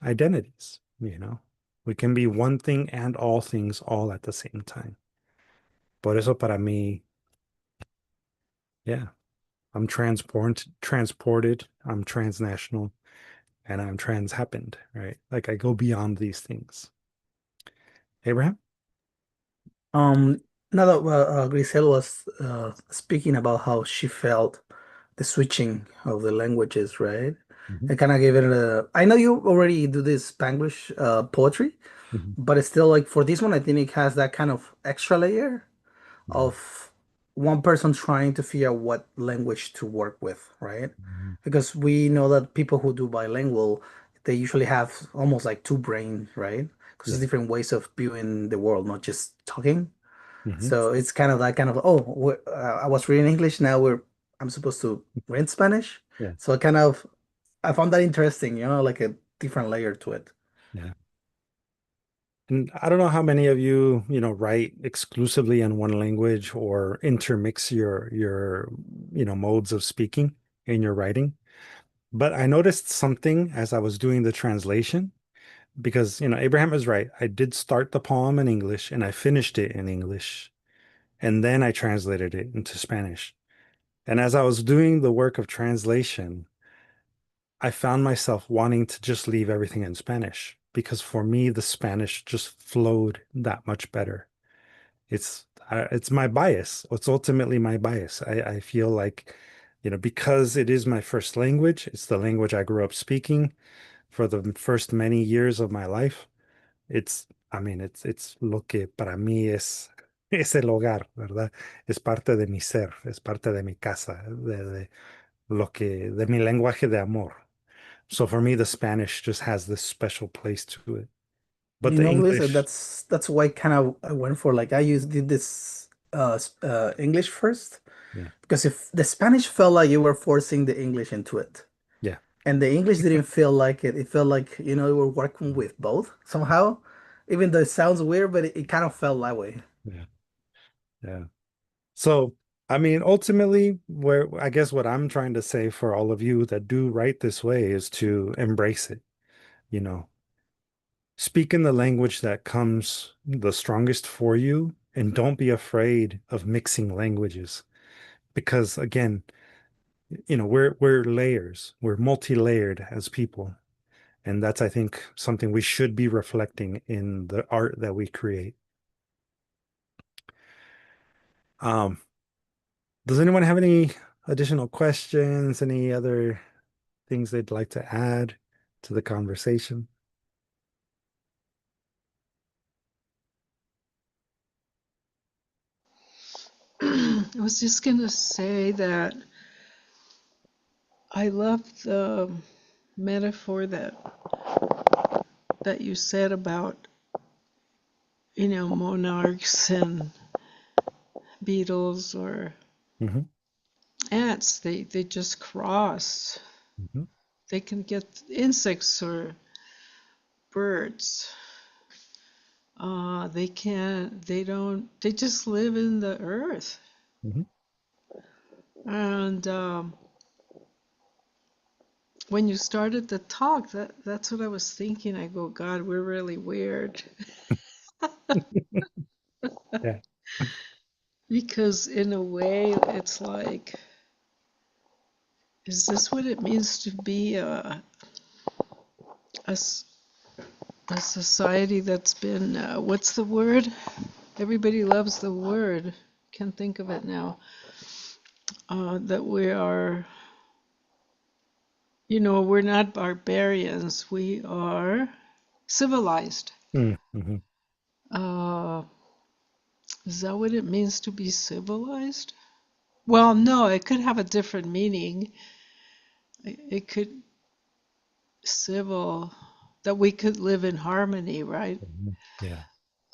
identities. We can be one thing and all things all at the same time. Por eso para mí, yeah, I'm transported, I'm transnational, and I'm trans happened, right? Like I go beyond these things. Abraham? Um, Now that Grisel was speaking about how she felt the switching of the languages, right? Mhm. I kind of gave it a. I know you already do this Spanglish poetry, Mhm. but it's still like for this one, I think it has that kind of extra layer Mhm. of one person trying to figure out what language to work with, right? Because we know that people who do bilingual, they usually have almost like two brains, right? Because it's Yeah. different ways of viewing the world, not just talking. Mhm. So it's kind of that kind of, oh, I was reading English, now I'm supposed to read Spanish. Yeah. So I found that interesting, like a different layer to it. Yeah. And I don't know how many of you, write exclusively in one language or intermix your modes of speaking in your writing. But I noticed something as I was doing the translation because, Abraham is right. I did start the poem in English and I finished it in English, and then I translated it into Spanish. And as I was doing the work of translation, I found myself wanting to just leave everything in Spanish because for me, the Spanish just flowed that much better. It's my bias. It's ultimately my bias. I feel like, because it is my first language, it's the language I grew up speaking for the first many years of my life. I mean, it's lo que para mí es el hogar, ¿verdad? Es parte de mi ser, es parte de mi casa, de mi lenguaje de amor. So for me, the Spanish just has this special place to it. But the Luis, English, that's why kind of I went for like did this English first yeah, because if the Spanish felt like you were forcing the English into it, yeah, and the English didn't feel like it. It felt like you were working with both somehow, even though it sounds weird, but it kind of felt that way. yeah, yeah. So, I mean, ultimately, where I guess what I'm trying to say for all of you that do write this way is to embrace it, you know, speak in the language that comes the strongest for you, and don't be afraid of mixing languages because again, we're layers, we're multi-layered as people, and that's I think something we should be reflecting in the art that we create. Um, does anyone have any additional questions, any other things they'd like to add to the conversation? I was just going to say that I love the metaphor that you said about, monarchs and beetles or Hmm. ants. They just cross. Hmm. They can get insects or birds. They can't, they don't, they just live in the earth. Hmm. And when you started the talk, that's what I was thinking. I go, God, we're really weird. Yeah. Because in a way, it's like, is this what it means to be a a society that's been, what's the word? Everybody loves the word. Can't think of it now. that we are, we're not barbarians, we are civilized. Mm-hmm. Uh, is that what it means to be civilized? Well, no, it could have a different meaning. It could civil, that we could live in harmony, right? Mhm. Yeah.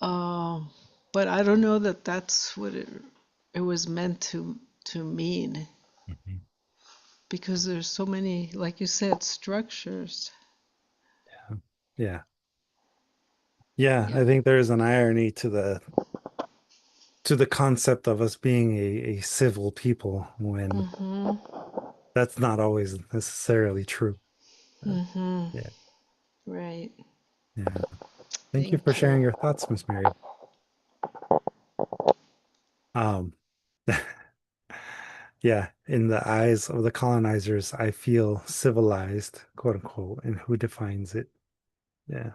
Um, but I don't know that that's what it was meant to mean, Mhm. because there's so many, like you said, structures. Yeah. Yeah. Yeah. I think there is an irony to the concept of us being a civil people when Mm-hmm. that's not always necessarily true. Uh, Mm-hmm. yeah. Right. Yeah. Thank you for Thank sharing you. your thoughts, Miss Mary. Um, yeah, in the eyes of the colonizers, I feel civilized, quote unquote, and who defines it? Yeah.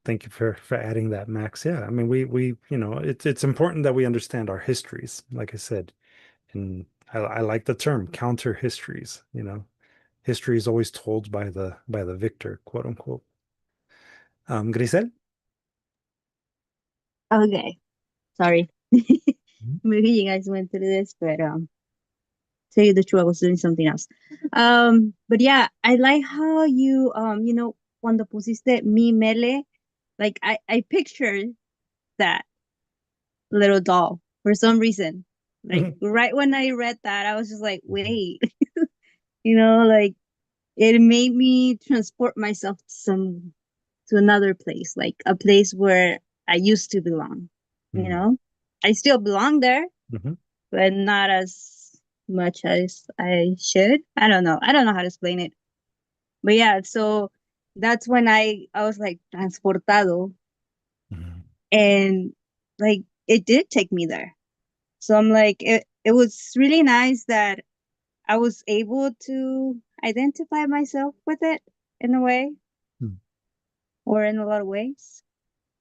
Thank you for adding that, Max. Yeah, I mean it's important that we understand our histories, like I said, and I like the term counter histories. History is always told by the victor, quote unquote. Grisel? Okay, sorry. Mhm. Maybe you guys went through this, but tell you the truth, I was doing something else. But yeah, I like how you cuando pusiste mi mele, like I pictured that little doll for some reason. Like right when I read that, I was just like, wait, like it made me transport myself to another place, like a place where I used to belong. You Mhm. know, I still belong there, Mhm. but not as much as I should. I don't know. I don't know how to explain it. But yeah, so that's when I was like transportado, Mhm. and like it did take me there. So I'm like it was really nice that I was able to identify myself with it in a way, Mhm. or in a lot of ways,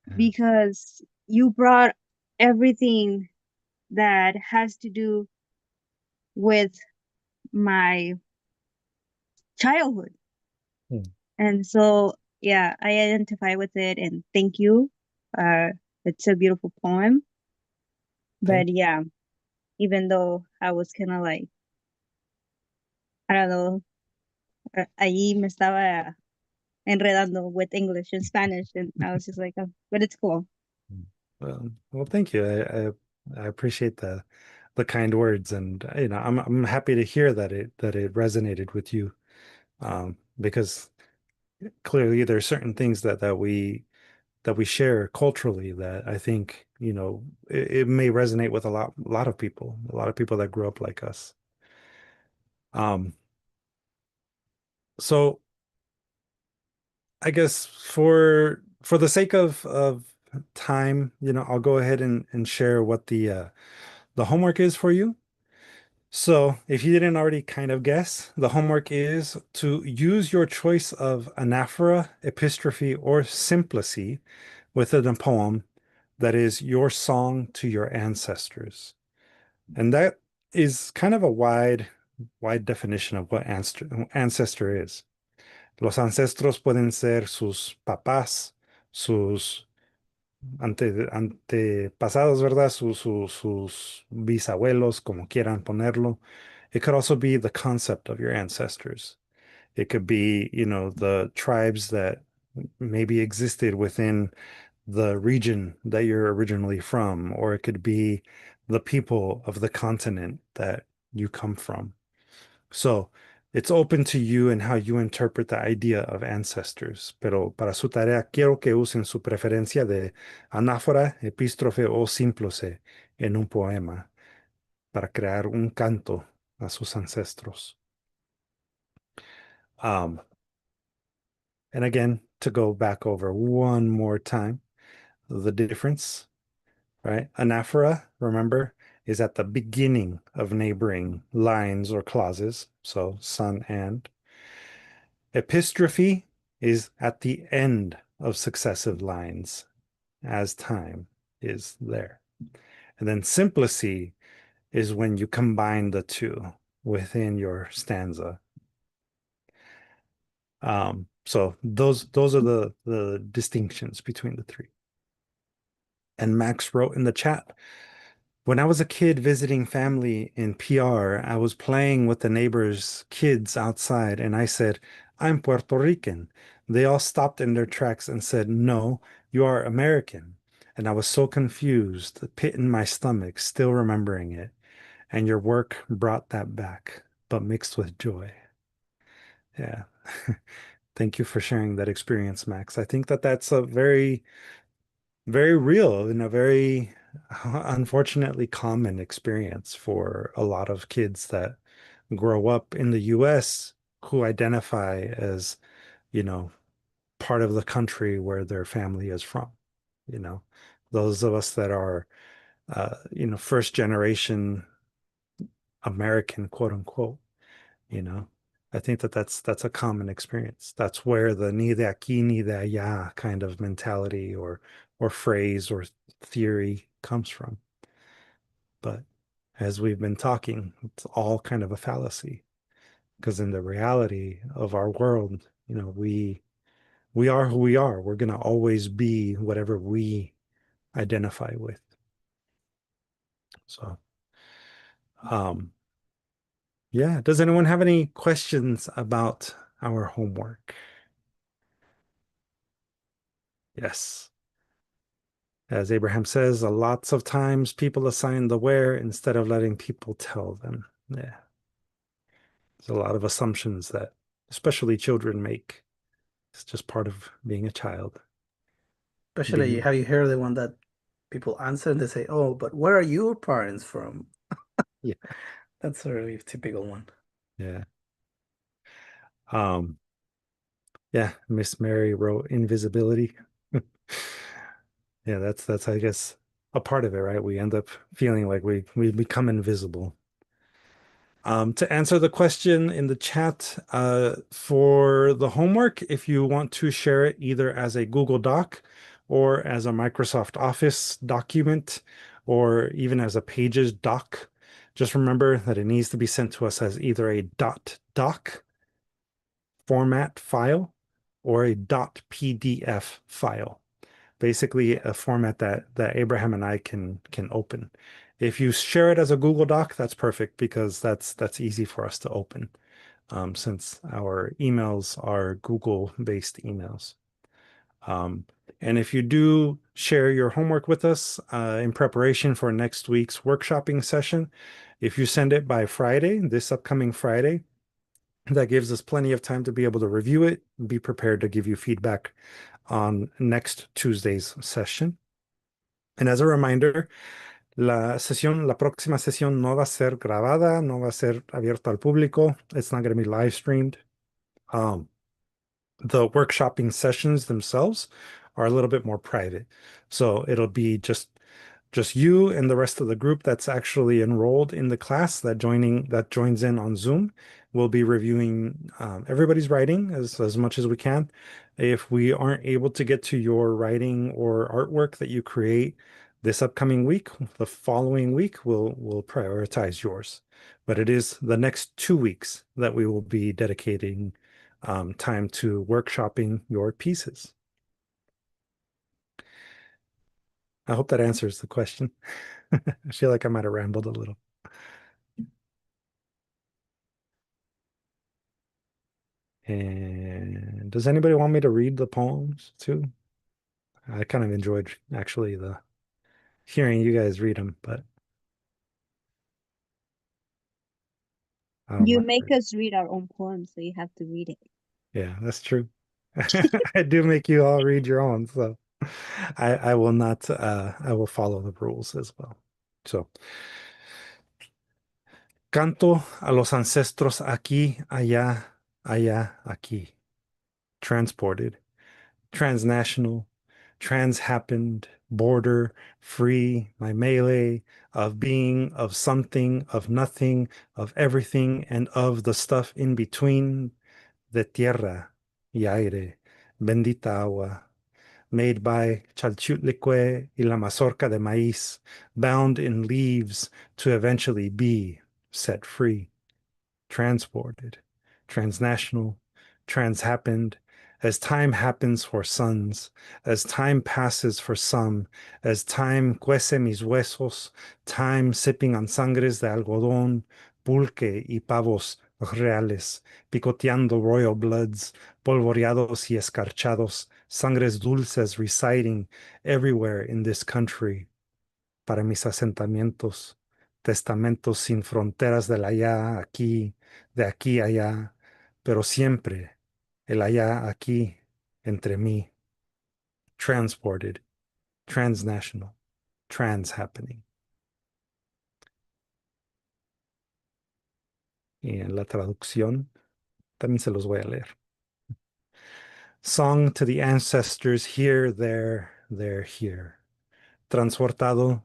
Yeah. because you brought everything that has to do with my childhood. Mhm. And so, yeah, I identify with it, and thank you. Uh, it's a beautiful poem. Thank But yeah, even though I was kind of like, I don't know, allí me estaba enredando with English and Spanish, and I was just like, oh, but it's cool. you. Well, thank you. I appreciate the kind words, and I'm happy to hear that it resonated with you, because clearly there are certain things that we share culturally that I think it may resonate with a lot of people that grew up like us. Um, so I guess for the sake of time, I'll go ahead and share what the homework is for you. So, if you didn't already kind of guess, the homework is to use your choice of anaphora, epistrophe, or simplicy within a poem that is your song to your ancestors. And that is kind of a wide definition of what ancestor is. Los ancestros pueden ser sus papás, sus antepasados, ¿verdad? Sus bisabuelos, como quieran ponerlo. It could also be the concept of your ancestors. It could be, the tribes that maybe existed within the region that you're originally from, or it could be the people of the continent that you come from. So it's open to you and how you interpret the idea of ancestors. Pero para su tarea, quiero que usen su preferencia de anáfora, epístrofe o símplose en un poema para crear un canto a sus ancestros. Um, and again, to go back over one more time, the difference, right? Anaphora, remember, is at the beginning of neighboring lines or clauses. So son and. Epistrophe is at the end of successive lines as time is there. And then simplicy is when you combine the two within your stanza. So those are the distinctions between the three. And Max wrote in the chat, when I was a kid visiting family in PR, I was playing with the neighbors' kids outside, and I said, I'm Puerto Rican. They all stopped in their tracks and said, No, you are American. And I was so confused, the pit in my stomach, still remembering it. And your work brought that back, but mixed with joy. Yeah. Thank you for sharing that experience, Max. I think that that's a very real and a very unfortunately common experience for a lot of kids that grow up in the US who identify as, you know, part of the country where their family is from. You know, those of us that are, first generation American, quote unquote, you know. I think that that's a common experience. That's where the ni de aquí ni de allá kind of mentality or phrase or theory comes from. But as we've been talking, it's all kind of a fallacy because in the reality of our world, we are who we are. We're going to always be whatever we identify with. So, um, yeah. Does anyone have any questions about our homework? Yes. As Abraham says, lots of times people assign the where instead of letting people tell them. Yeah. There's a lot of assumptions that especially children make. It's just part of being a child. Especially, Being, have you heard the one that people answer and they say, "Oh, but where are your parents from?" yeah, That's a really typical one. yeah. Um, yeah, Miss Mary wrote invisibility. Yeah, that's I guess a part of it, right? We end up feeling like we become invisible. To answer the question in the chat, for the homework, if you want to share it either as a Google Doc or as a Microsoft Office document or even as a Pages doc, just remember that it needs to be sent to us as either a .doc format file or a .pdf file. Basically, a format that Abraham and I can open. If you share it as a Google Doc, that's perfect because that's easy for us to open, since our emails are Google-based emails. Um, and if you do share your homework with us in preparation for next week's workshopping session, if you send it by Friday, this upcoming Friday, that gives us plenty of time to be able to review it and be prepared to give you feedback on next Tuesday's session. And as a reminder, la próxima sesión no va a ser grabada, no va a ser abierta al público. It's not going to be live streamed. Um, the workshopping sessions themselves are a little bit more private. So it'll be just you and the rest of the group that's actually enrolled in the class that joins in on Zoom. We'll be reviewing everybody's writing as much as we can. If we aren't able to get to your writing or artwork that you create this upcoming week, the following week we'll prioritize yours. But it is the next 2 weeks that we will be dedicating time to workshopping your pieces. I hope that answers the question. I feel like I might have rambled a little. And does anybody want me to read the poems too? I kind of enjoyed actually the hearing you guys read them, but I don't You mind. make us read our own poems, so you have to read it. Yeah, that's true. I do make you all read your own, so I will not I will follow the rules as well. So, canto a los ancestros aquí, allá, allá, aquí. Transported, transnational, trans-happened, border, free, my melee, of being, of something, of nothing, of everything, and of the stuff in between, de tierra y aire, bendita agua, made by Chalchutlicue y la mazorca de maíz, bound in leaves to eventually be set free, transported, transnational, transhappened, as time happens for sons, as time passes for some, as time cuece mis huesos, time sipping on sangres de algodón, pulque y pavos reales, picoteando royal bloods, polvoreados y escarchados, sangres dulces residing everywhere in this country, para mis asentamientos, testamentos sin fronteras del allá aquí, de aquí allá, pero siempre el allá aquí entre mí, transported, transnational, trans happening. Y en la traducción también se los voy a leer. Song to the ancestors here, there, there, here. Transportado,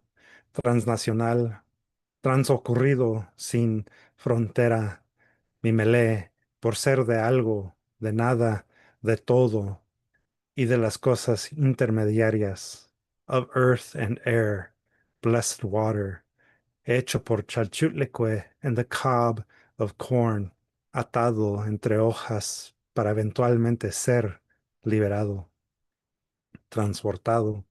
transnacional, transocurrido, sin frontera, mi melé, por ser de algo, de nada, de todo, y de las cosas intermediarias, of earth and air, blessed water, hecho por Chalchutlecue and the cob of corn, atado entre hojas para eventualmente ser liberado, transportado,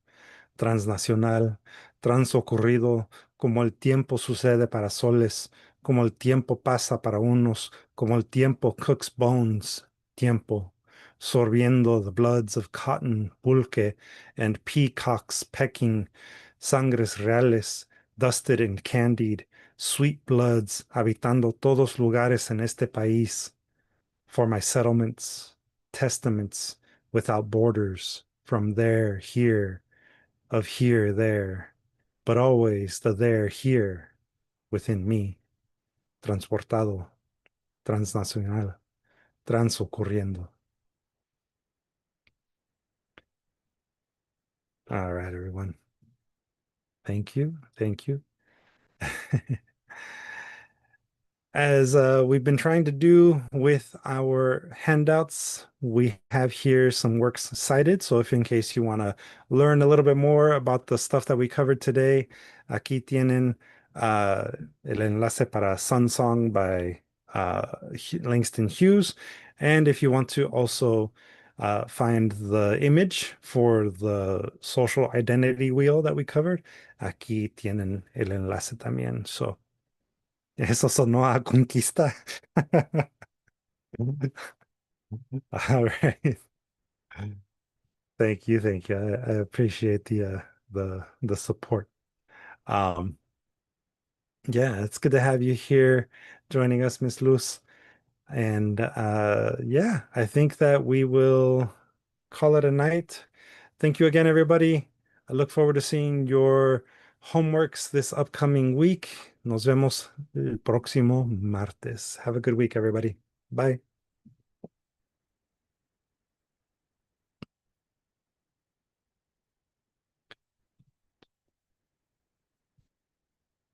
transnacional, transocurrido, como el tiempo sucede para soles, como el tiempo pasa para unos, como el tiempo cooks bones, tiempo, sorbiendo the bloods of cotton, pulque, and peacocks pecking, sangres reales, dusted and candied, sweet bloods, habitando todos lugares en este país, for my settlements, testaments, without borders, from there, here, of here, there, but always the there, here, within me, transportado, transnacional, transocurriendo. All right, everyone. Thank you. Thank you. As we've been trying to do with our handouts, we have here some works cited. So if in case you want to learn a little bit more about the stuff that we covered today, aquí tienen el enlace para Sun Song by Langston Hughes. And if you want to also find the image for the social identity wheel that we covered, aquí tienen el enlace también. So eso sonó a conquista. All right. Thank you, thank you. I appreciate the support. Um, yeah, it's good to have you here joining us, Miss Luz. And yeah, I think that we will call it a night. Thank you again, everybody. I look forward to seeing your homeworks this upcoming week. Nos vemos el próximo martes. Have a good week, everybody. Bye.